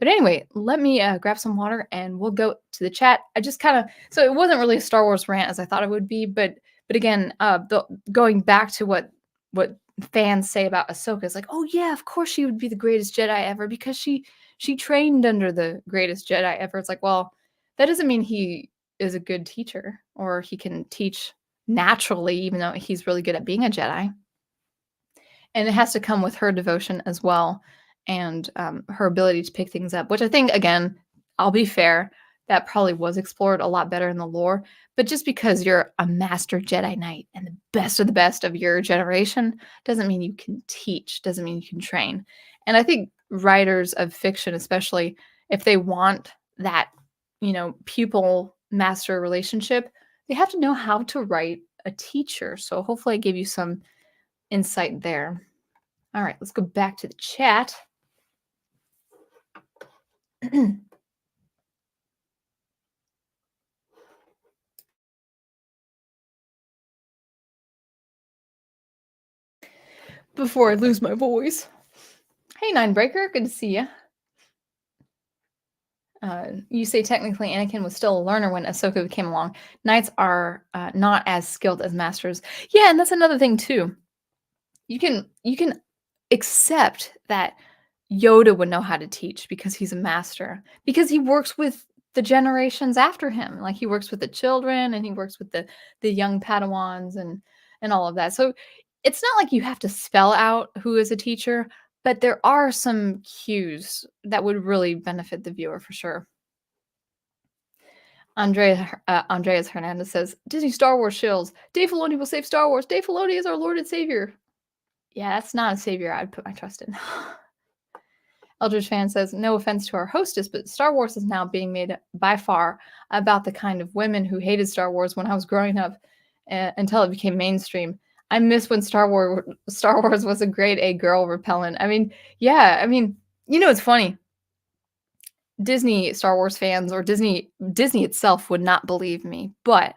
But anyway, let me grab some water and we'll go to the chat. I just kind of, so it wasn't really a Star Wars rant as I thought it would be, but again, going back to what fans say about Ahsoka is like, oh yeah, of course she would be the greatest Jedi ever because she trained under the greatest Jedi ever. It's like, well, that doesn't mean he is a good teacher or he can teach naturally, even though he's really good at being a Jedi. And it has to come with her devotion as well, and her ability to pick things up, which I think, again, I'll be fair, that probably was explored a lot better in the lore. But just because you're a master Jedi Knight and the best of your generation doesn't mean you can teach, doesn't mean you can train. And I think writers of fiction, especially if they want that, pupil master relationship, they have to know how to write a teacher. So hopefully I gave you some insight there. All right, let's go back to the chat. Before I lose my voice. Hey, Ninebreaker, good to see you. You say technically Anakin was still a learner when Ahsoka came along. Knights are not as skilled as masters. Yeah, and that's another thing too. You can accept that Yoda would know how to teach because he's a master, because he works with the generations after him. Like he works with the children and he works with the young Padawans and all of that. So it's not like you have to spell out who is a teacher, but there are some cues that would really benefit the viewer for sure. Andreas Hernandez says, Disney Star Wars shills. Dave Filoni will save Star Wars. Dave Filoni is our Lord and Savior. Yeah, that's not a savior I'd put my trust in. Eldridge Fan says, no offense to our hostess, but Star Wars is now being made by far about the kind of women who hated Star Wars when I was growing up until it became mainstream. I miss when Star Wars was a grade A girl repellent. I mean, yeah, it's funny. Disney Star Wars fans or Disney itself would not believe me, but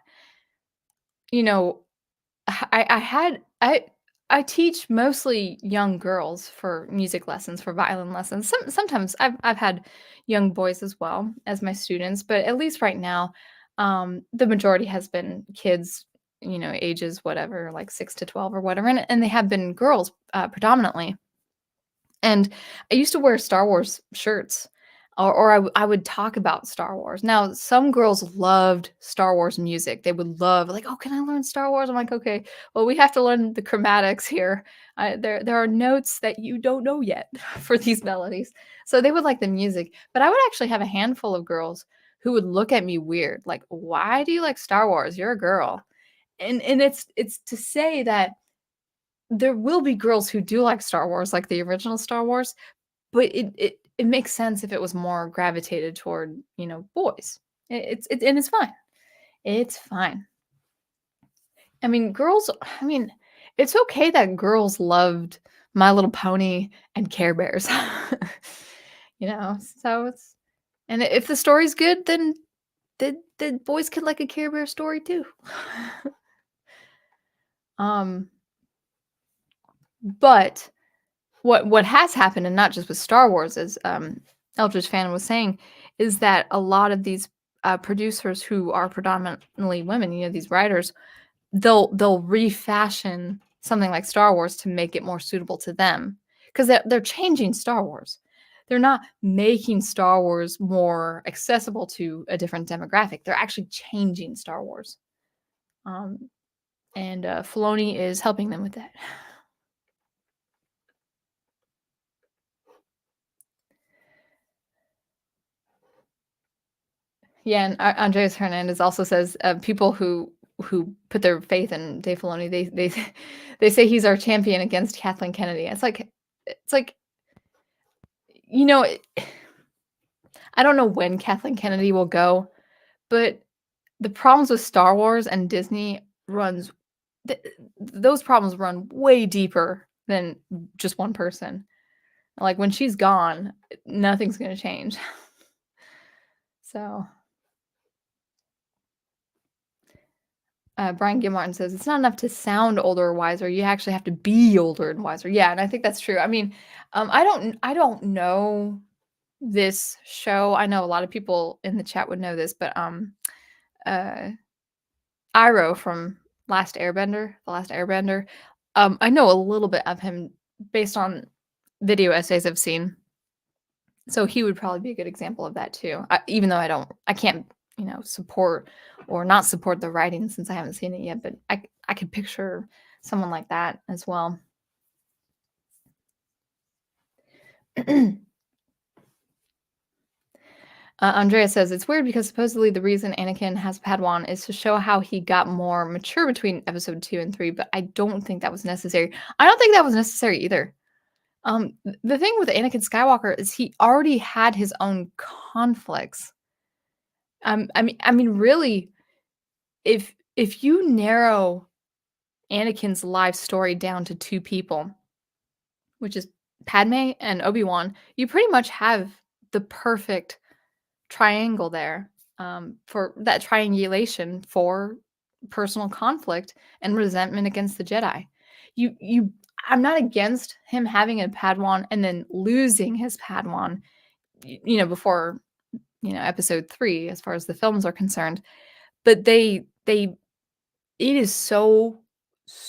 I teach mostly young girls for music lessons, for violin lessons. Sometimes I've had young boys as well as my students, but at least right now, the majority has been kids, ages whatever, like 6 to 12 or whatever, and they have been girls predominantly. And I used to wear Star Wars shirts, or I would talk about Star Wars. Now, some girls loved Star Wars music. They would love, like, oh, can I learn Star Wars? I'm like, okay, well, we have to learn the chromatics here. There are notes that you don't know yet for these melodies. So they would like the music. But I would actually have a handful of girls who would look at me weird, like, why do you like Star Wars? You're a girl. And it's to say that there will be girls who do like Star Wars, like the original Star Wars, but it makes sense if it was more gravitated toward, boys. It's fine. It's fine. I mean, I mean, it's okay that girls loved My Little Pony and Care Bears. So it's and if the story's good, then the boys could like a Care Bear story too. Um, but what has happened, and not just with Star Wars, as Eldridge Fan was saying, is that a lot of these producers who are predominantly women, these writers, they'll refashion something like Star Wars to make it more suitable to them because they're changing Star Wars. They're not making Star Wars more accessible to a different demographic. They're actually changing Star Wars, um, and Filoni is helping them with that. Yeah, and Andreas Hernandez also says people who put their faith in Dave Filoni, they they say he's our champion against Kathleen Kennedy. It's like you know, I don't know when Kathleen Kennedy will go, but the problems with Star Wars and Disney runs th those problems run way deeper than just one person. Like, when she's gone, nothing's gonna change. So, Brian Gilmartin says, "It's not enough to sound older or wiser, you actually have to be older and wiser." Yeah, and I think that's true. I mean, I don't know this show. I know a lot of people in the chat would know this, but, uh Iroh from The Last Airbender, I know a little bit of him based on video essays I've seen, so he would probably be a good example of that too. Even though I can't, support or not support the writing since I haven't seen it yet, but I could picture someone like that as well. Andrea says it's weird because supposedly the reason Anakin has Padawan is to show how he got more mature between episode 2 and 3, but I don't think that was necessary. I don't think that was necessary either. The thing with Anakin Skywalker is he already had his own conflicts. I mean, really, if you narrow Anakin's life story down to two people, which is Padme and Obi-Wan, you pretty much have the perfect triangle there, for that triangulation for personal conflict and resentment against the Jedi. You I'm not against him having a Padawan and then losing his Padawan, before, episode 3 as far as the films are concerned, but they it is so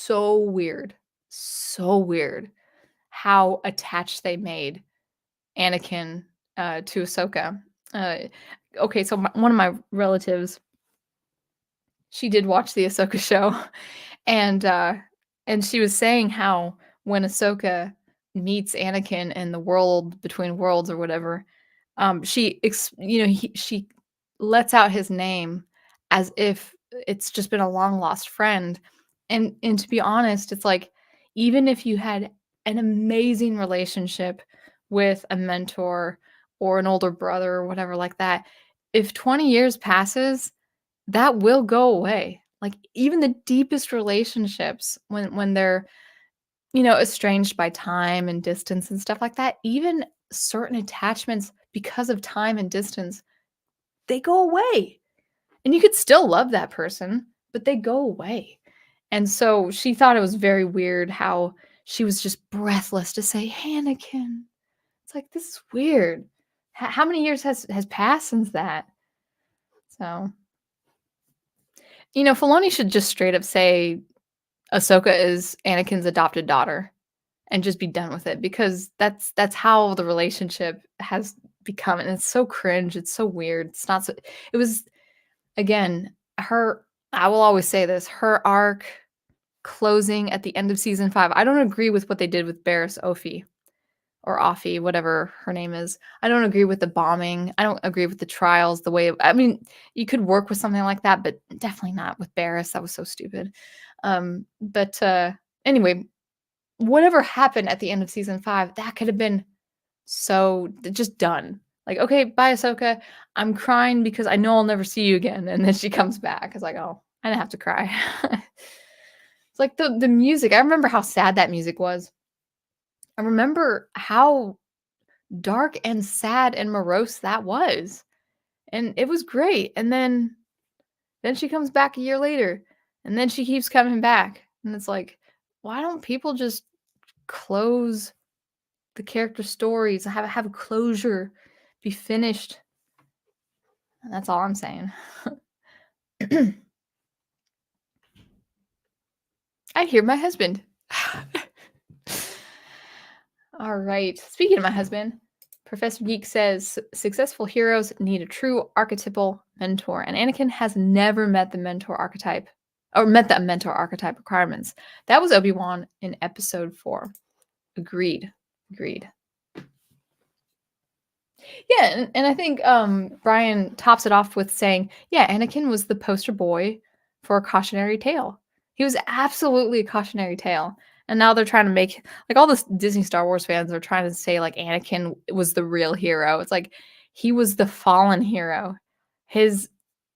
weird how attached they made Anakin, to Ahsoka. Uh, okay, so one of my relatives, she did watch the Ahsoka show, and she was saying how when Ahsoka meets Anakin in the world between worlds or whatever, she lets out his name as if it's just been a long lost friend, and to be honest, it's like even if you had an amazing relationship with a mentor or an older brother or whatever like that, if 20 years passes, that will go away. Like, even the deepest relationships when they're, estranged by time and distance and stuff like that, even certain attachments because of time and distance, they go away. And you could still love that person, but they go away. And so she thought it was very weird how she was just breathless to say, "Anakin." It's like, this is weird. How many years has passed since that? So, Filoni should just straight up say Ahsoka is Anakin's adopted daughter and just be done with it, because that's how the relationship has become, and it's so cringe, it's so weird. It's not so it was again, her I will always say this, her arc closing at the end of season 5. I don't agree with what they did with Barriss Offee or Offie, whatever her name is. I don't agree with the bombing. I don't agree with the trials, the way I mean, you could work with something like that, but definitely not with Barriss. That was so stupid. But anyway, whatever happened at the end of season 5, that could have been so just done. Like, "Okay, bye, Ahsoka. I'm crying because I know I'll never see you again." And then she comes back. It's like, "Oh, I didn't have to cry." It's like the music. I remember how sad that music was. I remember how dark and sad and morose that was. And it was great. And then she comes back a year later, and then she keeps coming back. And it's like, why don't people just close the character stories, have a closure, be finished? And that's all I'm saying. I hear my husband. All right. Speaking of my husband, Professor Geek says successful heroes need a true archetypal mentor, and Anakin has never met the mentor archetype or met the mentor archetype requirements. That was Obi-Wan in episode 4. Agreed. Agreed. Yeah, and I think Brian tops it off with saying, yeah, Anakin was the poster boy for a cautionary tale. He was absolutely a cautionary tale. And now they're trying to make like all the Disney Star Wars fans are trying to say like Anakin was the real hero. It's like he was the fallen hero. His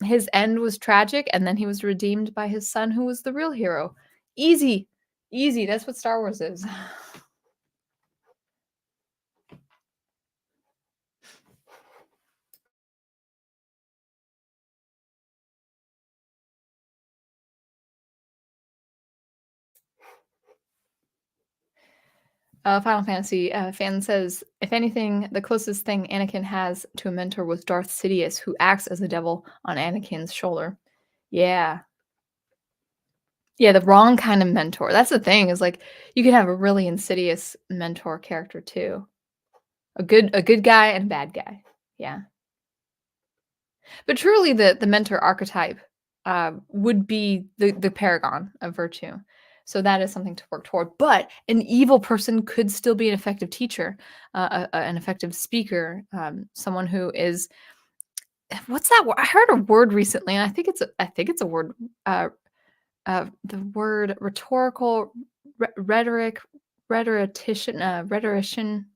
his end was tragic, and then he was redeemed by his son, who was the real hero. Easy, easy. That's what Star Wars is. Final Fantasy fan says, if anything, the closest thing Anakin has to a mentor was Darth Sidious, who acts as the devil on Anakin's shoulder. Yeah. Yeah, the wrong kind of mentor. That's the thing, is like you could have a really insidious mentor character too. A good guy and a bad guy. Yeah. But truly the mentor archetype would be the paragon of virtue. So that is something to work toward. But an evil person could still be an effective teacher, an effective speaker, someone who is what's that word? I heard a word recently, and I think it's a word. The word rhetorical, rhetoric, rhetorician,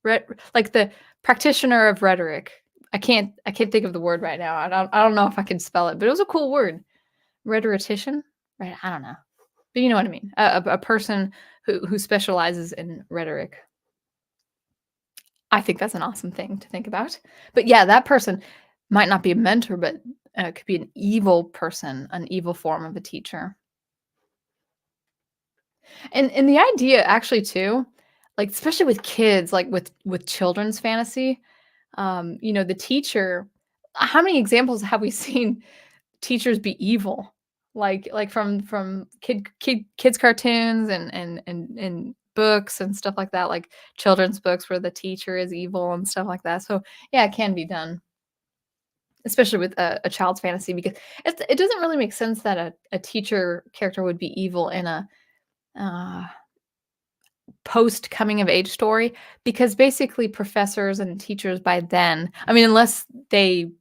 like the practitioner of rhetoric. I can't think of the word right now. I don't know if I can spell it, but it was a cool word. Rhetorician? Right, I don't know. But you know what I mean. A person who specializes in rhetoric. I think that's an awesome thing to think about. But yeah, that person might not be a mentor, but could be an evil person, an evil form of a teacher. And the idea actually too, like especially with kids, like with children's fantasy, the teacher, how many examples have we seen teachers be evil? Like from kids cartoons and books and stuff like that, like children's books where the teacher is evil and stuff like that. So yeah, it can be done, especially with a child's fantasy, because it doesn't really make sense that a teacher character would be evil in a uh, post coming of age story, because basically professors and teachers by then, I mean, unless they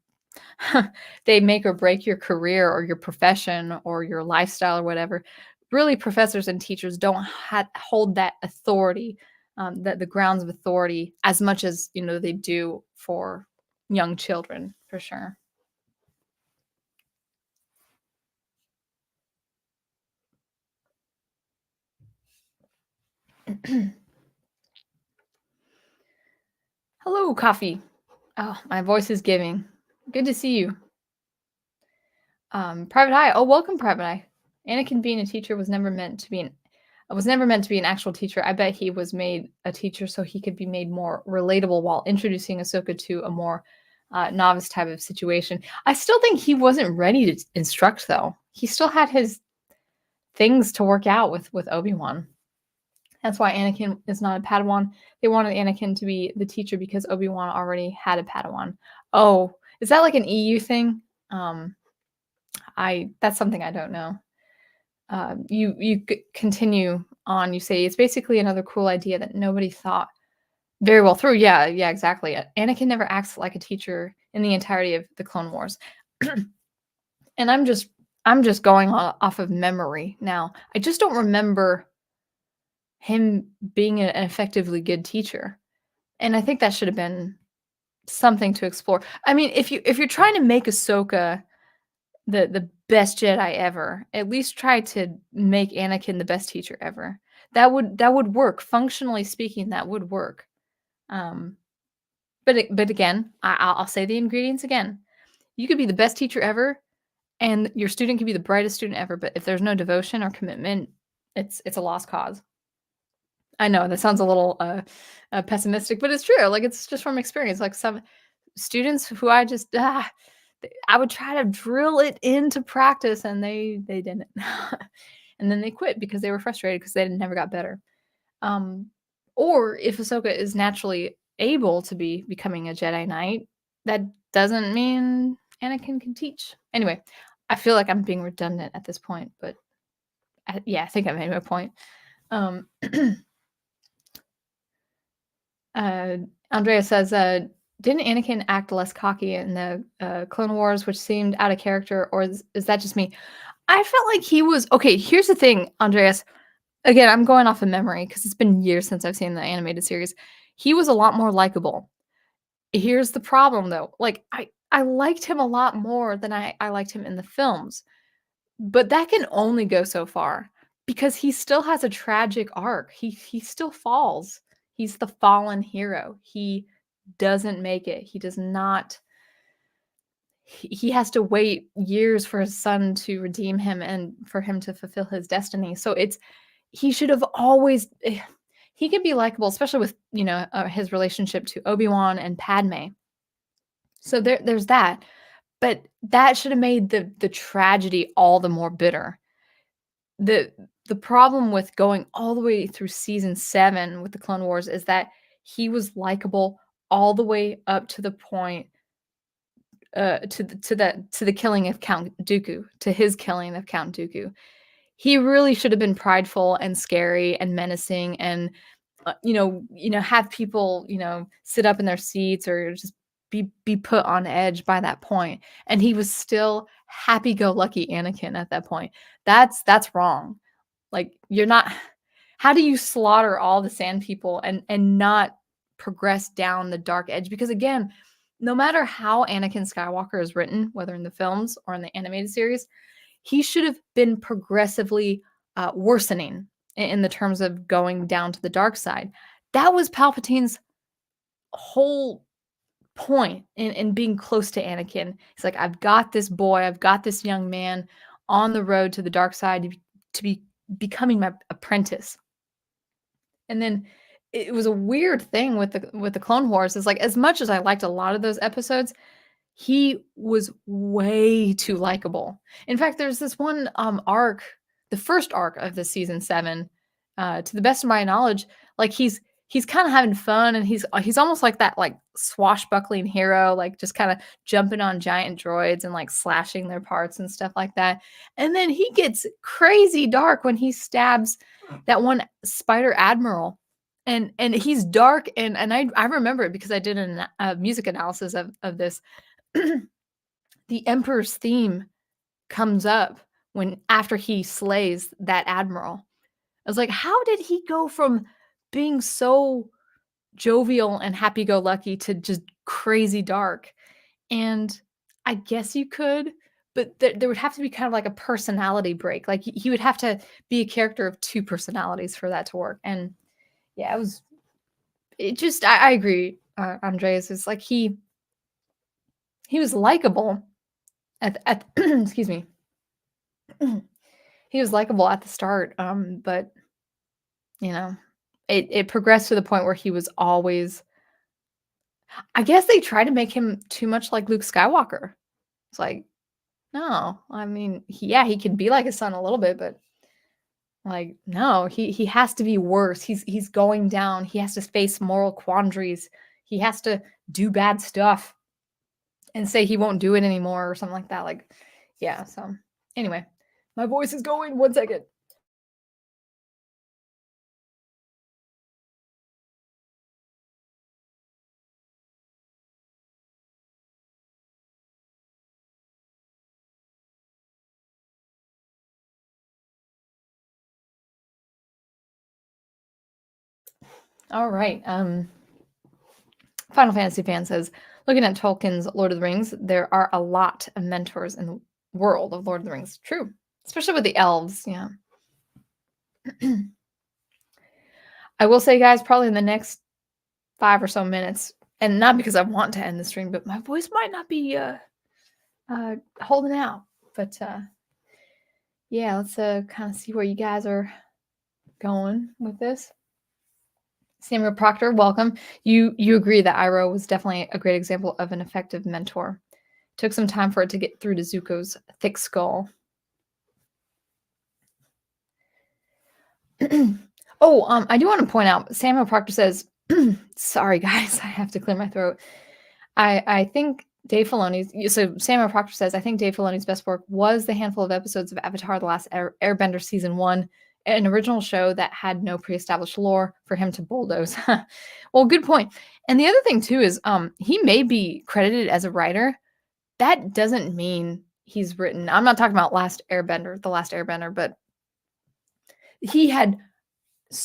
make or break your career or your profession or your lifestyle or whatever, really professors and teachers don't hold that authority, the grounds of authority as much as they do for young children, for sure. Hello, coffee. Oh, my voice is giving. Good to see you. Private Eye. Oh, welcome, Private Eye. Anakin being a teacher was never meant to be an actual teacher. I bet he was made a teacher so he could be made more relatable while introducing Ahsoka to a more novice type of situation. I still think he wasn't ready to instruct, though. He still had his things to work out with Obi-Wan. That's why Anakin is not a Padawan. They wanted Anakin to be the teacher because Obi-Wan already had a Padawan. Oh, is that like an EU thing? I That's something I don't know. You continue on. You say it's basically another cool idea that nobody thought very well through. Yeah, yeah, exactly. Anakin never acts like a teacher in the entirety of the Clone Wars, and I'm just going off of memory now. I just don't remember him being an effectively good teacher, and I think that should have been something to explore. I mean, if you're trying to make Ahsoka the best Jedi ever, at least try to make Anakin the best teacher ever. That would work. Functionally speaking, that would work. Um, but again, I'll say the ingredients again. You could be the best teacher ever, and your student could be the brightest student ever, but if there's no devotion or commitment, it's a lost cause. I know that sounds a little pessimistic, but it's true. Like it's just from experience. Like some students who I would try to drill it into practice, and they didn't, and then they quit because they were frustrated because they never got better. Um, or if Ahsoka is naturally able to be becoming a Jedi Knight, that doesn't mean Anakin can teach. Anyway, I feel like I'm being redundant at this point, but yeah, I think I made my point. Um, Andrea says, didn't Anakin act less cocky in the Clone Wars, which seemed out of character, or is that just me? I felt like he was okay. Here's the thing, Andreas. Again, I'm going off of memory because it's been years since I've seen the animated series. He was a lot more likable. Here's the problem, though. Like I liked him a lot more than I liked him in the films, but that can only go so far because he still has a tragic arc. He still falls. He's the fallen hero. He doesn't make it. He does not he has to wait years for his son to redeem him and for him to fulfill his destiny. So it's he should have always he could be likable, especially with, his relationship to Obi-Wan and Padme. So there's that. But that should have made the tragedy all the more bitter. The the problem with going all the way through season 7 with the Clone Wars is that he was likable all the way up to the point to the killing of Count Dooku, to his killing of Count Dooku. He really should have been prideful and scary and menacing and have people, sit up in their seats or just be put on edge by that point. And he was still happy-go-lucky Anakin at that point. That's wrong. Like you're not how do you slaughter all the sand people and not progress down the dark edge? Because again, no matter how Anakin Skywalker is written, whether in the films or in the animated series, he should have been progressively worsening in the terms of going down to the dark side. That was Palpatine's whole point in being close to Anakin. He's like, I've got this boy, I've got this young man on the road to the dark side to be becoming my apprentice. And then it was a weird thing with the Clone Wars. Is like as much as I liked a lot of those episodes, he was way too likable. In fact, there's this one arc, the first arc of the season 7, to the best of my knowledge, like he's kind of having fun and he's almost like that like swashbuckling hero, like just kind of jumping on giant droids and like slashing their parts and stuff like that. And then he gets crazy dark when he stabs that one spider admiral. And he's dark and I remember it because I did a music analysis of this. The Emperor's theme comes up when after he slays that admiral. I was like, how did he go from being so jovial and happy-go-lucky to just crazy dark? And I guess you could, but there would have to be kind of like a personality break. Like he would have to be a character of two personalities for that to work. And yeah, I agree, Andreas. It's like he was likable at excuse me. He was likable at the start, but you know, it progressed to the point where he was always I guess they tried to make him too much like Luke Skywalker. It's like, no, I mean, yeah, he can be like his son a little bit, but like, no, he has to be worse. He's going down. He has to face moral quandaries. He has to do bad stuff and say he won't do it anymore or something like that. Like, yeah. So anyway, my voice is going. 1 second. All right. Final Fantasy fan says Looking at Tolkien's Lord of the Rings, there are a lot of mentors in the world of Lord of the Rings. True. Especially with the elves, yeah. I will say, guys, probably in the next 5 or so minutes, and not because I want to end the stream, but my voice might not be holding out. But yeah, let's kind of see where you guys are going with this. Samuel Proctor, welcome. You agree that Iroh was definitely a great example of an effective mentor. Took some time for it to get through to Zuko's thick skull. I do want to point out, Samuel Proctor says, sorry guys, I have to clear my throat. I think Dave Filoni's, so Samuel Proctor says, I think Dave Filoni's best work was the handful of episodes of Avatar: The Last Airbender Season 1, an original show that had no pre-established lore for him to bulldoze. Well, good point. And the other thing too is he may be credited as a writer. That doesn't mean he's written. I'm not talking about The Last Airbender, but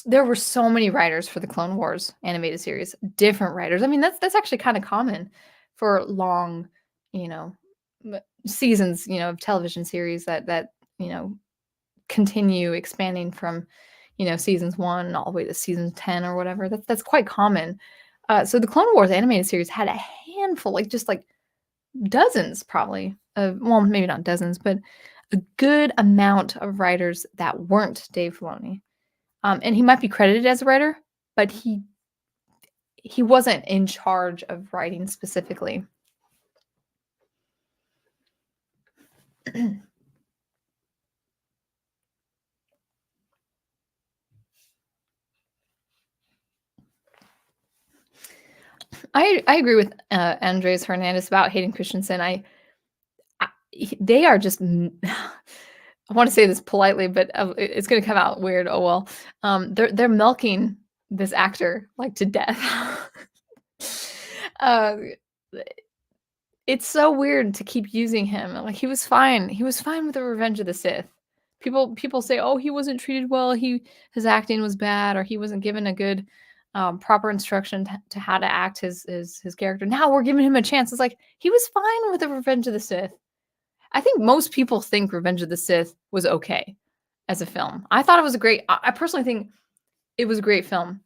there were so many writers for the Clone Wars animated series, different writers. I mean, that's actually kind of common for long, seasons, of television series that continue expanding from, seasons 1 all the way to season 10 or whatever. That's quite common. So the Clone Wars animated series had a handful, just dozens probably of, well, maybe not dozens, but a good amount of writers that weren't Dave Filoni. And he might be credited as a writer, but he wasn't in charge of writing specifically. I agree with Andres Hernandez about Hayden Christensen. They are just I want to say this politely, but it's going to come out weird. Oh well. They're milking this actor to death. It's so weird to keep using him. He was fine. He was fine with the Revenge of the Sith. People say, oh, he wasn't treated well. His acting was bad, or he wasn't given a good proper instruction to how to act his character. Now we're giving him a chance. It's he was fine with the Revenge of the Sith. I think most people think Revenge of the Sith was okay as a film. I thought it was I personally think it was a great film.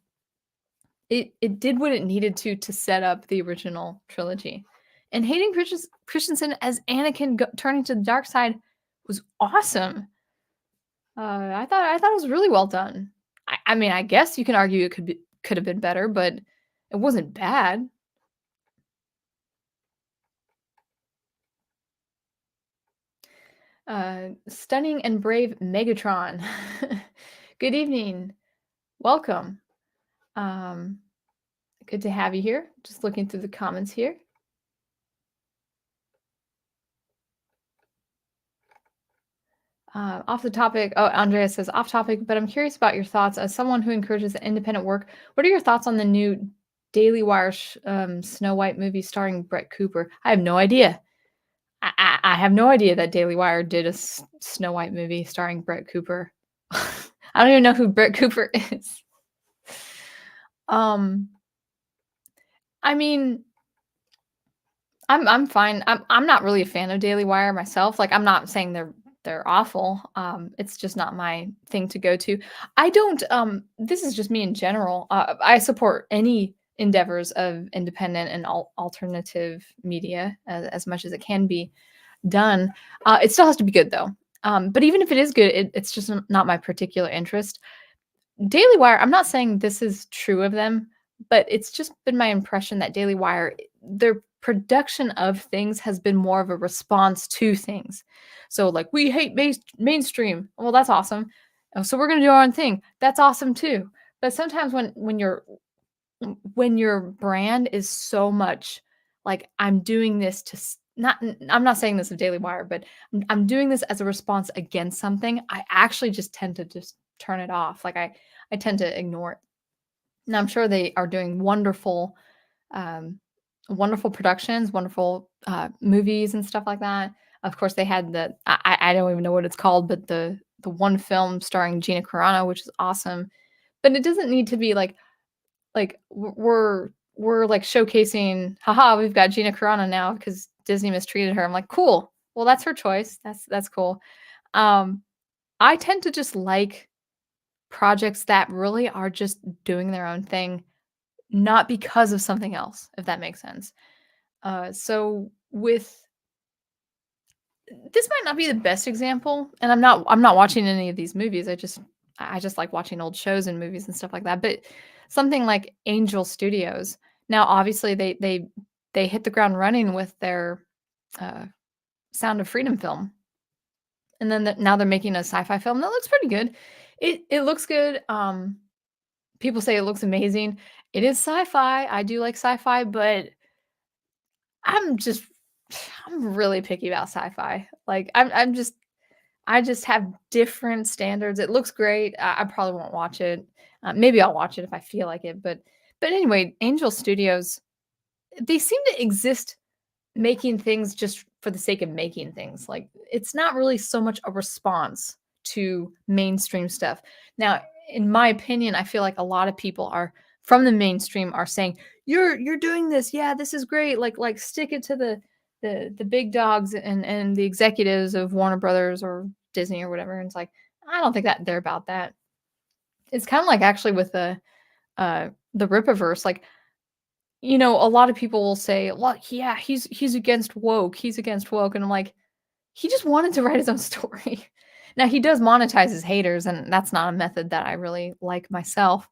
It did what it needed to set up the original trilogy. And Hayden Christensen as Anakin turning to the dark side was awesome. I thought it was really well done. I mean, I guess you can argue it could have been better, but it wasn't bad. Stunning and brave Megatron. Good evening. Welcome. Good to have you here. Just looking through the comments here. Off the topic. Oh, Andrea says off topic, but I'm curious about your thoughts as someone who encourages independent work. What are your thoughts on the new Daily Wire Snow White movie starring Brett Cooper? I have no idea. I have no idea that Daily Wire did a Snow White movie starring Brett Cooper. I don't even know who Brett Cooper is. I mean, I'm fine. I'm not really a fan of Daily Wire myself. I'm not saying they're awful. It's just not my thing to go to. I don't. This is just me in general. I support any endeavors of independent and alternative media as much as it can be done. It still has to be good though. But even if it is good, it's just not my particular interest. Daily Wire, I'm not saying this is true of them, but it's just been my impression that Daily Wire, their production of things has been more of a response to things. So we hate mainstream. Well, that's awesome. So we're going to do our own thing. That's awesome too. But sometimes when your brand is so much I'm doing this I'm not saying this of Daily Wire, but I'm doing this as a response against something, I actually just tend to just turn it off. I tend to ignore it. Now I'm sure they are doing wonderful productions, wonderful movies and stuff like that. Of course, they had I don't even know what it's called, but the one film starring Gina Carano, which is awesome. But it doesn't need to be we're we're like showcasing, haha, we've got Gina Carano now because Disney mistreated her. I'm like, cool. Well, that's her choice. That's cool. Um, I tend to just like projects that really are just doing their own thing, not because of something else, if that makes sense. So with this might not be the best example, and I'm not watching any of these movies. I just like watching old shows and movies and stuff like that. But something like Angel Studios. Now, obviously, they hit the ground running with their uh, Sound of Freedom film, and then now they're making a sci-fi film that looks pretty good. It looks good. People say it looks amazing. It is sci-fi. I do like sci-fi, but I'm just I'm really picky about sci-fi. Like I just have different standards. It looks great. I probably won't watch it. Maybe I'll watch it if I feel like it. But anyway, Angel Studios, they seem to exist making things just for the sake of making things. Like it's not really so much a response to mainstream stuff. Now, in my opinion, I feel like a lot of people are from the mainstream are saying, you're doing this. Yeah, this is great. Like stick it to the big dogs and the executives of Warner Brothers or Disney or whatever. And it's like, I don't think that they're about that. It's kind of like actually with the Rippaverse, like a lot of people will say, "Well, yeah, he's against woke. He's against woke." And I'm like, he just wanted to write his own story. Now he does monetize his haters, and that's not a method that I really like myself.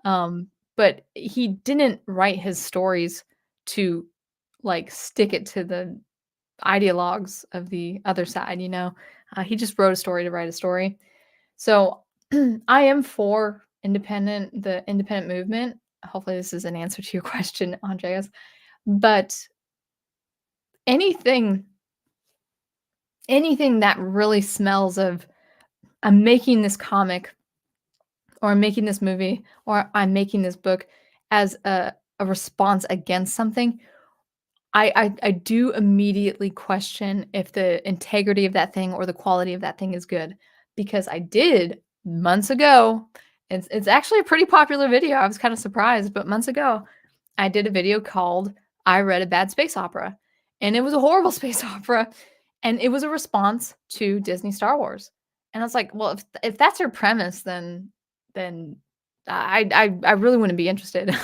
But he didn't write his stories to like stick it to the ideologues of the other side. He just wrote a story to write a story. So I am for the independent movement. Hopefully, this is an answer to your question, Andreas. But anything anything that really smells of I'm making this comic or I'm making this movie or I'm making this book as a response against something, I do immediately question if the integrity of that thing or the quality of that thing is good, because I did months ago. It's actually a pretty popular video. I was kind of surprised, but months ago, I did a video called "I Read a Bad Space Opera," and it was a horrible space opera, and it was a response to Disney Star Wars. And I was like, well, if that's your premise, then I really wouldn't be interested.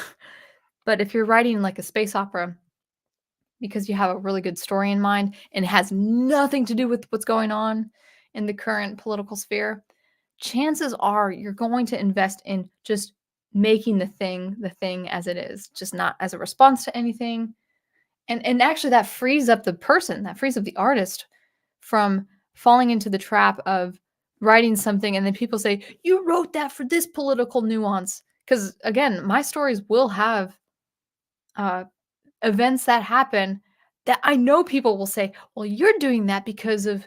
But if you're writing like a space opera because you have a really good story in mind and it has nothing to do with what's going on in the current political sphere, chances are you're going to invest in just making the thing as it is, just not as a response to anything. And actually that frees up the person, that frees up the artist from falling into the trap of writing something and then people say, "You wrote that for this political nuance." Because again, my stories will have uh events that happen that I know people will say, "Well, you're doing that because of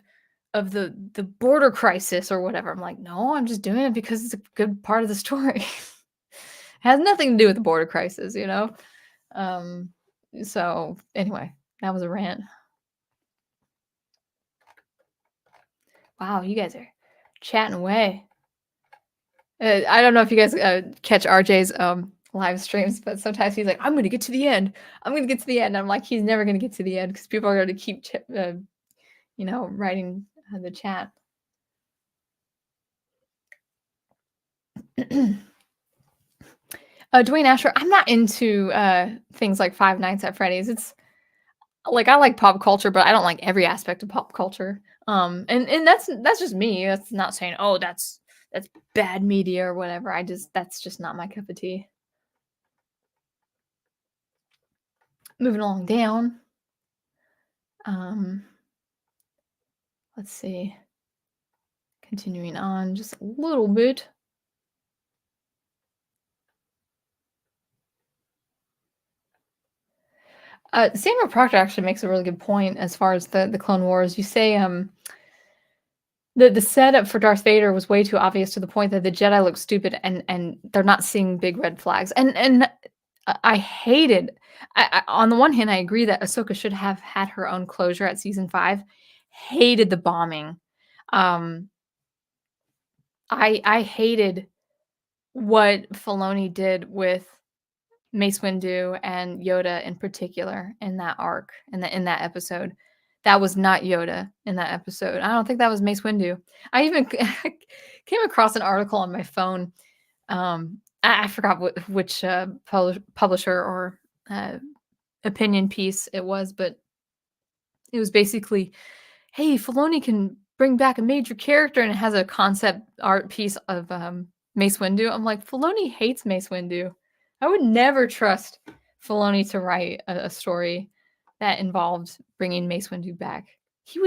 the border crisis or whatever." I'm like, "No, I'm just doing it because it's a good part of the story." Has nothing to do with the border crisis. Um, so anyway, that was a rant. Wow, you guys are chatting away. I don't know if you guys catch RJ's live streams, but sometimes he's like, "I'm gonna get to the end. I'm gonna get to the end." And I'm like, he's never gonna get to the end because people are gonna keep writing the chat. Dwayne Asher, I'm not into things like Five Nights at Freddy's. It's like I like pop culture, but I don't like every aspect of pop culture. And that's just me. That's not saying, oh, that's bad media or whatever. That's just not my cup of tea. Moving along down. Um, let's see. Continuing on just a little bit. Samuel Proctor actually makes a really good point as far as the Clone Wars. You say the setup for Darth Vader was way too obvious to the point that the Jedi look stupid and they're not seeing big red flags. And I hated. On the one hand, I agree that Ahsoka should have had her own closure at season 5. Hated the bombing. Um, I hated what Filoni did with Mace Windu and Yoda in particular in that arc, in that episode. That was not Yoda in that episode. I don't think that was Mace Windu. I even came across an article on my phone. I forgot which publisher or opinion piece it was, but it was basically, "Hey, Filoni can bring back a major character," and it has a concept art piece of, Mace Windu. I'm like, "Filoni hates Mace Windu." I would never trust Filoni to write a story that involved bringing Mace Windu back. He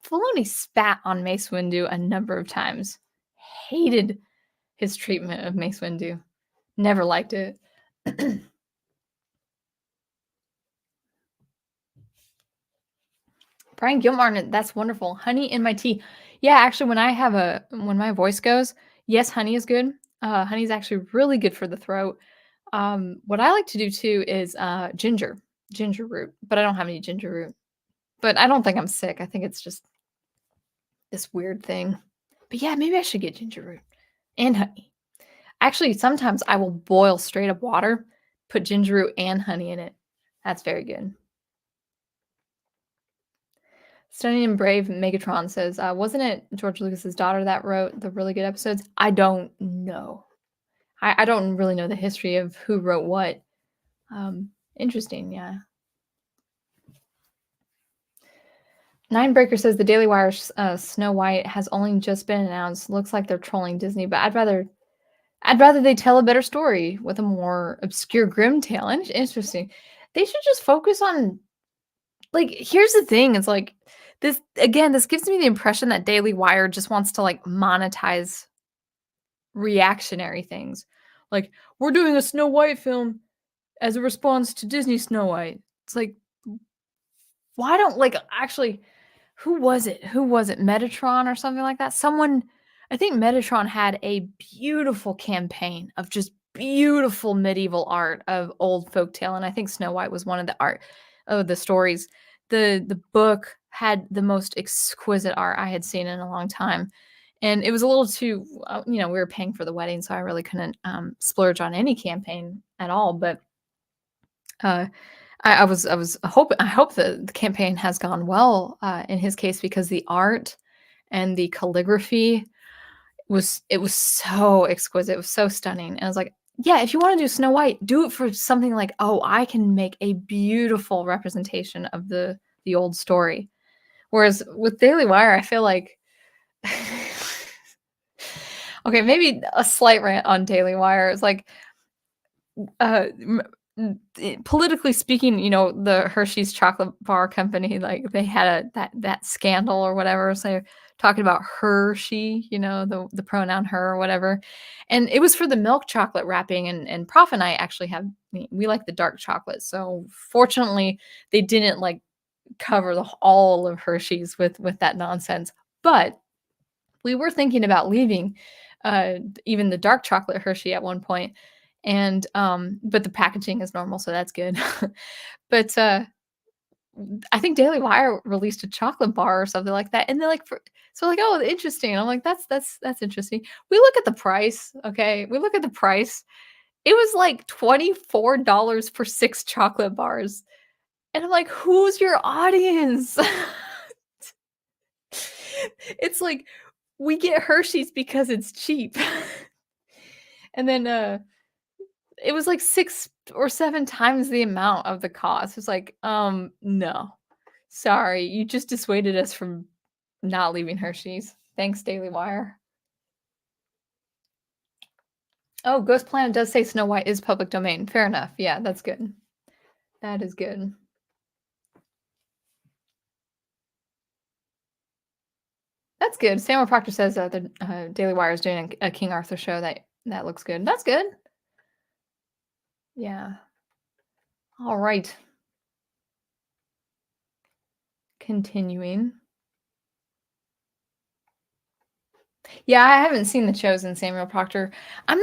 Filoni spat on Mace Windu a number of times. Hated his treatment of Mace Windu. Never liked it. Brian Gilmartin, that's wonderful. Honey in my tea. Yeah, actually, when my voice goes, yes, honey is good. Honey is actually really good for the throat. What I like to do too is ginger root, but I don't have any ginger root. But I don't think I'm sick. I think it's just this weird thing. But yeah, maybe I should get ginger root and honey. Actually, sometimes I will boil straight up water, put ginger root and honey in it. That's very good. Stunning and Brave Megatron says, wasn't it George Lucas's daughter that wrote the really good episodes? I don't know. I don't really know the history of who wrote what. Interesting, yeah. Ninebreaker says the Daily Wire's Snow White has only just been announced. Looks like they're trolling Disney, but I'd rather they tell a better story with a more obscure grim tale. Interesting. They should just focus on, like, here's the thing, it's like this gives me the impression that Daily Wire just wants to like monetize reactionary things. Like, we're doing a Snow White film as a response to Disney Snow White. It's like, why don't, like, actually, who was it? Who was it? Metatron or something like that? Someone, I think Metatron had a beautiful campaign of just beautiful medieval art of old folktale, and I think Snow White was one of the stories. The book had the most exquisite art I had seen in a long time, and it was a little too, we were paying for the wedding, so I really couldn't splurge on any campaign at all. But uh, I hope the campaign has gone well in his case, because the art and the calligraphy was so exquisite. It was so stunning. And I was like, yeah, if you want to do Snow White, do it for something like, oh, I can make a beautiful representation of the old story. Whereas with Daily Wire, I feel like okay, maybe a slight rant on Daily Wire. It's like uh politically speaking, the Hershey's chocolate bar company, like, they had that scandal or whatever. So talking about Hershey, the pronoun her or whatever, and it was for the milk chocolate wrapping. And Prof and I actually we like the dark chocolate, so fortunately they didn't like cover all of Hershey's with that nonsense. But we were thinking about leaving even the dark chocolate Hershey at one point, and but the packaging is normal, so that's good. But I think Daily Wire released a chocolate bar or something like that, and they're like, oh, interesting. I'm like, that's interesting. We look at the price, okay? We look at the price. It was like $24 for 6 chocolate bars, and I'm like, who's your audience? It's like, we get Hershey's because it's cheap. And then it was like 6 or 7 times the amount of the cost. It's like, no. Sorry, you just dissuaded us from not leaving Hershey's. Thanks, Daily Wire. Oh, Ghost Planet does say Snow White is public domain. Fair enough. Yeah, that's good. That is good. That's good. Samuel Proctor says the Daily Wire is doing a King Arthur show that looks good. That's good. Yeah. All right. Continuing. Yeah, I haven't seen The Chosen, Samuel Proctor. I'm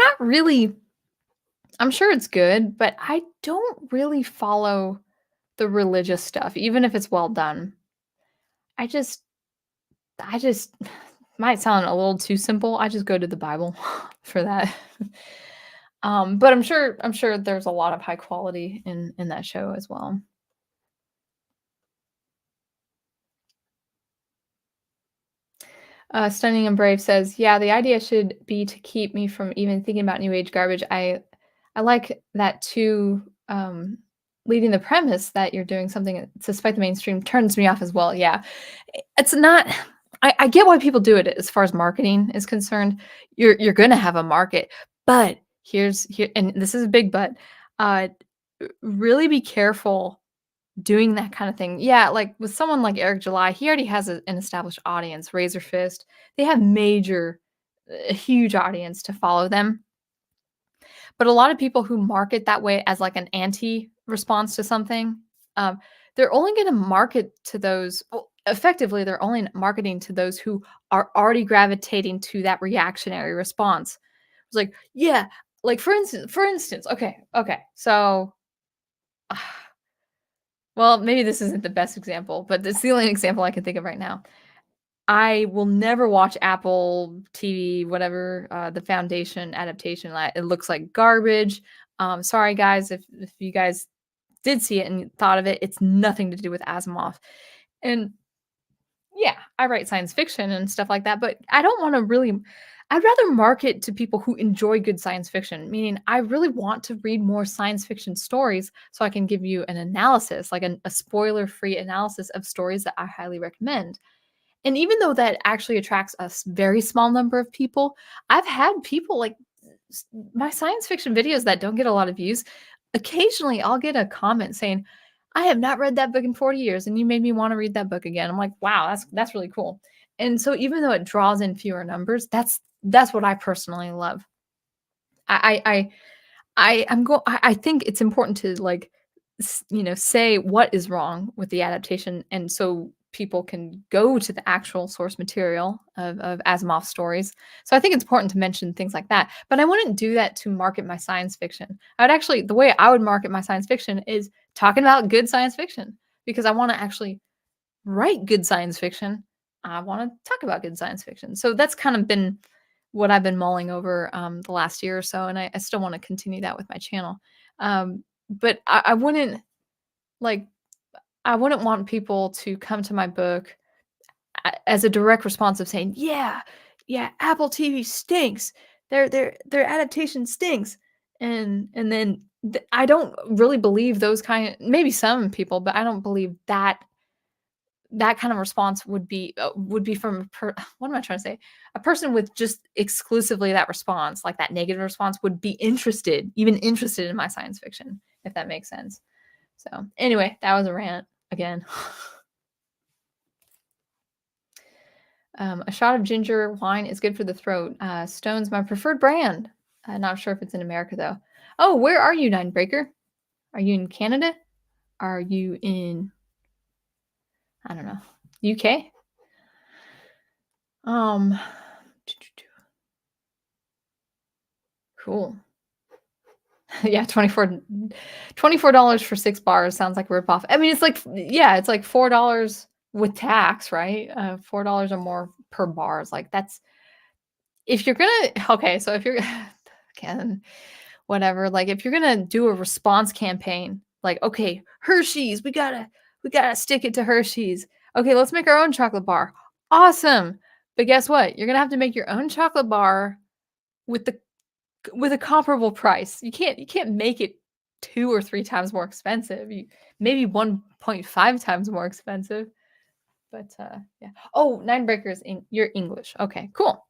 sure it's good, but I don't really follow the religious stuff, even if it's well done. I just I just might sound a little too simple. I just go to the Bible for that. But I'm sure there's a lot of high quality in that show as well. Stunning and Brave says, "Yeah, the idea should be to keep me from even thinking about new age garbage. I like that too. Leading the premise that you're doing something despite the mainstream turns me off as well. Yeah, it's not. I get why people do it as far as marketing is concerned. You're gonna have a market, but here, and this is a big but. Uh, really be careful doing that kind of thing. Yeah, like with someone like Eric July, he already has an established audience. Razor Fist, they have a huge audience to follow them. But a lot of people who market that way as like an anti response to something, um, they're only going to market to those. Well, effectively, they're only marketing to those who are already gravitating to that reactionary response. It's like, yeah, like for instance, okay, so. Well, maybe this isn't the best example, but it's the only example I can think of right now. I will never watch Apple TV, whatever, the Foundation adaptation. It looks like garbage. Sorry, guys, if you guys did see it and thought of it, it's nothing to do with Asimov. And yeah, I write science fiction and stuff like that, but I don't want to really. I'd rather market to people who enjoy good science fiction, meaning I really want to read more science fiction stories so I can give you an analysis, like a spoiler free analysis of stories that I highly recommend. And even though that actually attracts a very small number of people, I've had people like my science fiction videos that don't get a lot of views. Occasionally, I'll get a comment saying, "I have not read that book in 40 years, and you made me want to read that book again." I'm like, "Wow, that's really cool." And so, even though it draws in fewer numbers, that's what I personally love. I think it's important to like say what is wrong with the adaptation, and so people can go to the actual source material of Asimov's stories. So I think it's important to mention things like that. But I wouldn't do that to market my science fiction. I would actually the way I would market my science fiction is talking about good science fiction because I want to actually write good science fiction. I want to talk about good science fiction. So that's kind of been what I've been mulling over the last year or so, and I still want to continue that with my channel. But I wouldn't like I wouldn't want people to come to my book as a direct response of saying, "Yeah, yeah, Apple TV stinks. Their adaptation stinks." And then I don't really believe those maybe some people, but I don't believe that kind of response would be from what am I trying to say? A person with just exclusively that response, like that negative response, would be even interested in my science fiction, if that makes sense. So anyway, that was a rant again. A shot of ginger wine is good for the throat. Stone's my preferred brand. I'm not sure if it's in America though. Oh, where are you, Ninebreaker? Are you in Canada? Are you in I don't know UK? Um, cool. Yeah, $24 for 6 bars sounds like a rip off. I mean, it's like yeah, it's like $4 with tax, right? $4 or more per bar. It's like that's if you're gonna okay, so if you're again, whatever, like if you're gonna do a response campaign, like, okay, Hershey's, we gotta stick it to Hershey's. Okay, let's make our own chocolate bar. Awesome. But guess what? You're gonna have to make your own chocolate bar with the with a comparable price. You can't make it 2 or 3 times more expensive. You maybe 1.5 times more expensive. But yeah. Oh, Nine Breakers, you're English. Okay, cool.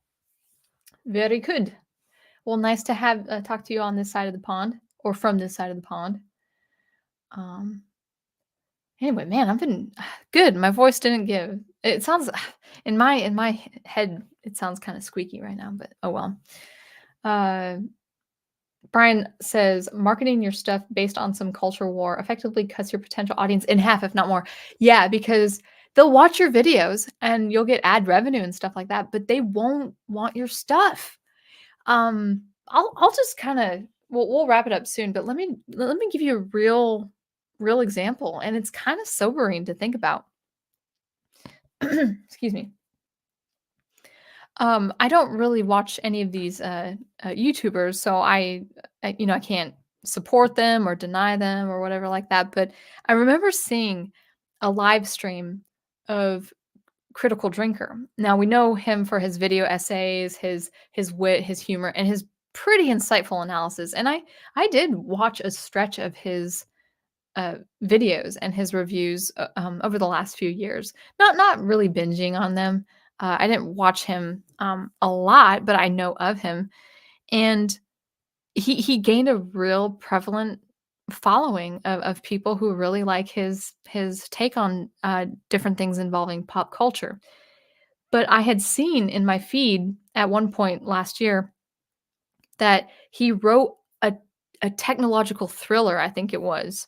Very good. Well, nice to have talk to you on this side of the pond or from this side of the pond. Um anyway, man, I've been good. My voice didn't give. It sounds in my head it sounds kind of squeaky right now, but oh well. Uh Brian says marketing your stuff based on some culture war effectively cuts your potential audience in half, if not more. Yeah, because they'll watch your videos and you'll get ad revenue and stuff like that, but they won't want your stuff. I'll just kind of we'll wrap it up soon, but let me give you a real example, and it's kind of sobering to think about. Excuse me. I don't really watch any of these YouTubers, so I can't support them or deny them or whatever like that. But I remember seeing a live stream of Critical Drinker. Now we know him for his video essays, his wit, his humor, and his pretty insightful analysis. And I did watch a stretch of his videos and his reviews over the last few years. Not really binging on them. I didn't watch him a lot, but I know of him, and he gained a real prevalent following of people who really like his take on different things involving pop culture. But I had seen in my feed at one point last year that he wrote a technological thriller, I think it was,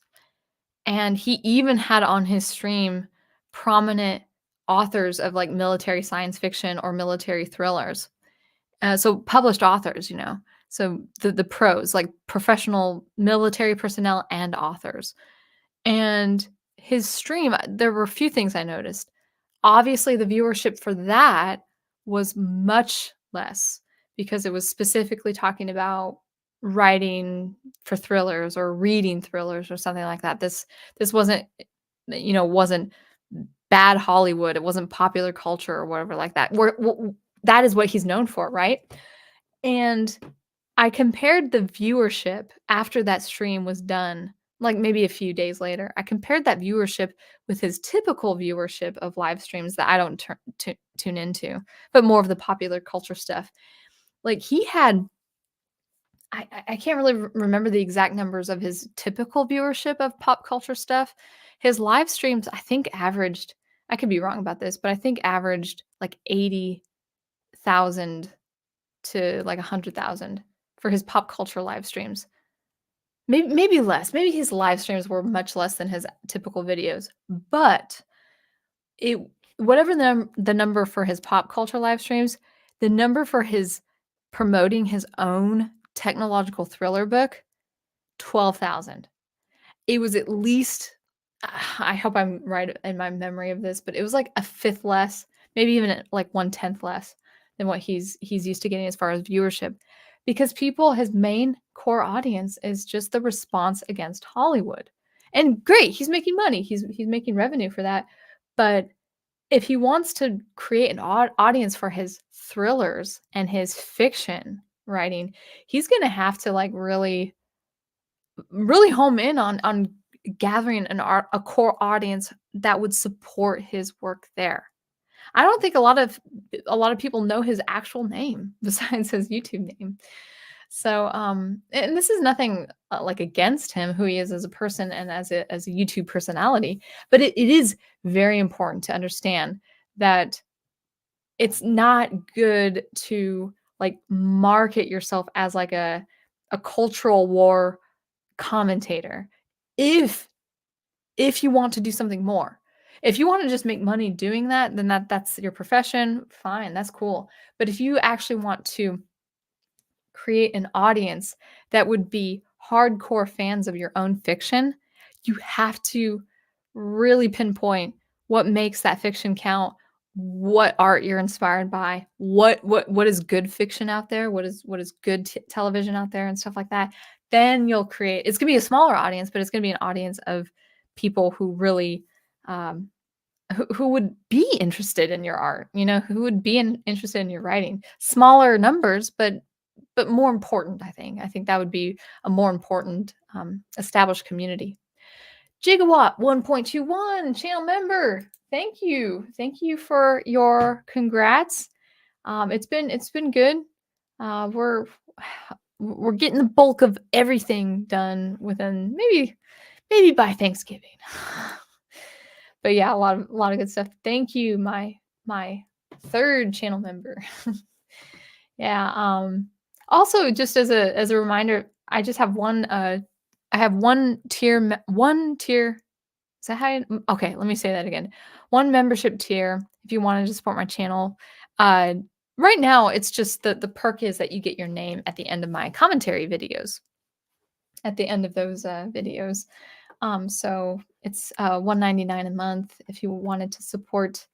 and he even had on his stream prominent authors of, like, military science fiction or military thrillers. So published authors, you know? So the pros, like professional military personnel and authors. And his stream, there were a few things I noticed. Obviously, the viewership for that was much less because it was specifically talking about writing for thrillers or reading thrillers or something like that. This wasn't, wasn't bad Hollywood. It wasn't popular culture or whatever like that. That is what he's known for, right? And I compared the viewership after that stream was done, like maybe a few days later. I compared that viewership with his typical viewership of live streams that I don't tune into, but more of the popular culture stuff. Like he had, I can't really remember the exact numbers of his typical viewership of pop culture stuff. His live streams, I think, averaged, I could be wrong about this, but I think averaged like 80,000 to like 100,000 for his pop culture live streams. Maybe less. Maybe his live streams were much less than his typical videos. But it whatever the number for his pop culture live streams, the number for his promoting his own technological thriller book, 12,000. It was at least I hope I'm right in my memory of this, but it was like a fifth less, maybe even like 1/10 less than what he's used to getting as far as viewership. Because people, his main core audience is just the response against Hollywood. And great, he's making money. He's making revenue for that. But if he wants to create an audience for his thrillers and his fiction writing, he's going to have to like really home in on gathering a core audience that would support his work there. I don't think a lot of people know his actual name besides his YouTube name. So, and this is nothing like against him, who he is as a person and as a YouTube personality, but it is very important to understand that it's not good to like market yourself as like a cultural war commentator if if you want to do something more. If you want to just make money doing that, then that's your profession, fine, that's cool. But if you actually want to create an audience that would be hardcore fans of your own fiction, you have to really pinpoint what makes that fiction count, what art you're inspired by, what is good fiction out there, what is good television out there and stuff like that. Then you'll create, it's going to be a smaller audience, but it's going to be an audience of people who really um, who would be interested in your art, who would be interested in your writing. Smaller numbers, but more important, I think. I think that would be a more important established community. Gigawatt 1.21 channel member. Thank you. Thank you for your congrats. It's been good. We're getting the bulk of everything done within maybe by Thanksgiving. But yeah, a lot of good stuff. Thank you, my third channel member. Yeah. Also, just as a reminder, I just have I have one tier. One tier. Is that how? Okay, let me say that again. One membership tier. If you wanted to support my channel, uh, right now it's just the perk is that you get your name at the end of my commentary videos. At the end of those videos, so it's $1.99 a month if you wanted to support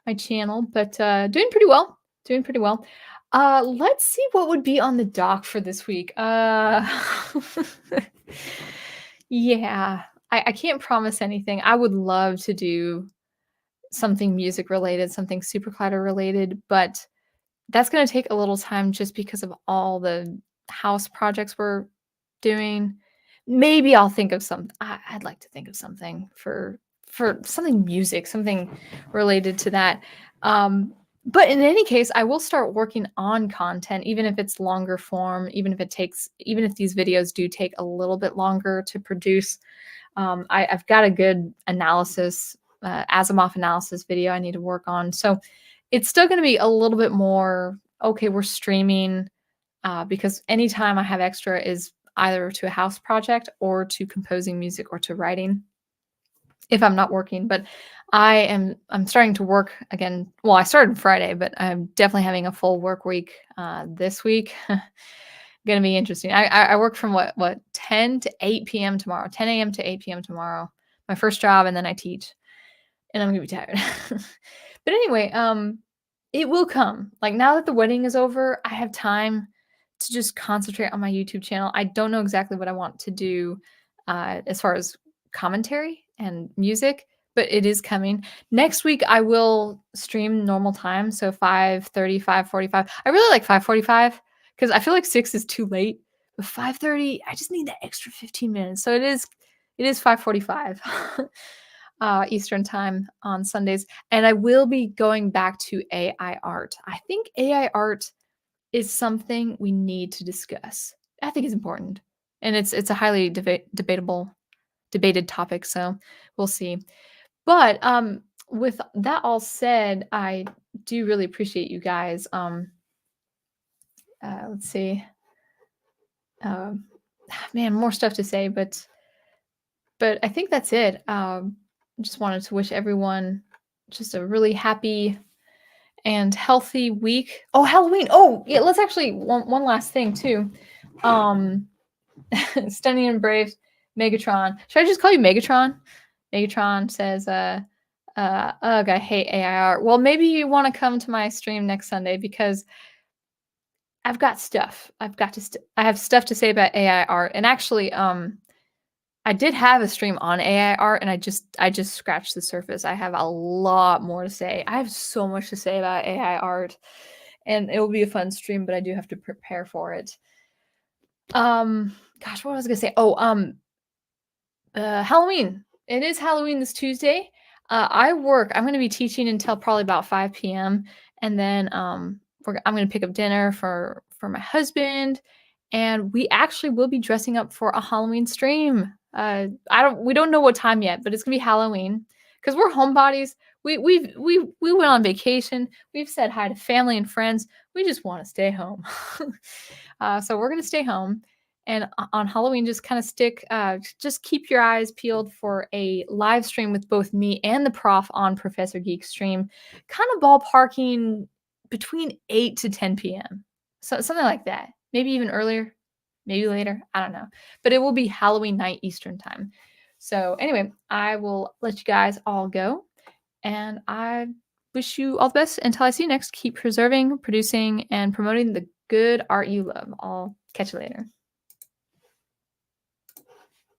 my channel. But doing pretty well. Doing pretty well. Let's see what would be on the dock for this week. Yeah, I can't promise anything. I would love to do something music related, something SuperCollider related, but that's gonna take a little time just because of all the house projects we're doing. Maybe I'll think of I'd like to think of something for something music, something related to that. But in any case, I will start working on content, even if it's longer form, even if these videos do take a little bit longer to produce. I've got a good Asimov analysis video I need to work on. So it's still going to be a little bit more, okay, we're streaming because anytime I have extra is either to a house project or to composing music or to writing if I'm not working. But I'm starting to work again. Well, I started Friday, but I'm definitely having a full work week this week. Gonna be interesting. I work from what 10 to 8 p.m. tomorrow, 10 a.m. to 8 p.m. tomorrow. My first job, and then I teach, and I'm gonna be tired. But anyway, it will come. Like now that the wedding is over, I have time to just concentrate on my YouTube channel. I don't know exactly what I want to do as far as commentary and music, but it is coming. Next week I will stream normal time, so 5:30, 5:45. I really like 5:45 because I feel like 6 is too late. But 5:30, I just need that extra 15 minutes. So it is 5:45 Eastern time on Sundays. And I will be going back to AI art. I think AI art is something we need to discuss. I think it's important. And it's a highly debated topic, so we'll see. But with that all said, I do really appreciate you guys. Let's see. Um, Man, more stuff to say, but I think that's it. Just wanted to wish everyone just a really happy and healthy week. Oh, Halloween. Oh, yeah, let's actually one last thing too. Um Stunning and Brave Megatron. Should I just call you Megatron? Megatron says, ugh, I hate AI art. Well, maybe you want to come to my stream next Sunday because I've got stuff. I have stuff to say about AI art. And actually, I did have a stream on AI art, and I just scratched the surface. I have a lot more to say. I have so much to say about AI art, and it will be a fun stream, but I do have to prepare for it. Gosh, what was I gonna say? Oh, Halloween. It is Halloween this Tuesday. I work. I'm gonna be teaching until probably about 5 p.m. And then I'm gonna pick up dinner for my husband, and we actually will be dressing up for a Halloween stream. We don't know what time yet, but it's gonna be Halloween because we're homebodies. We went on vacation. We've said hi to family and friends. We just want to stay home. So we're gonna stay home. And on Halloween, just keep your eyes peeled for a live stream with both me and the prof on Professor Geek stream, kind of ballparking between 8 to 10 p.m. So something like that. Maybe even earlier, maybe later. I don't know. But it will be Halloween night Eastern time. So anyway, I will let you guys all go. And I wish you all the best until I see you next. Keep preserving, producing, and promoting the good art you love. I'll catch you later.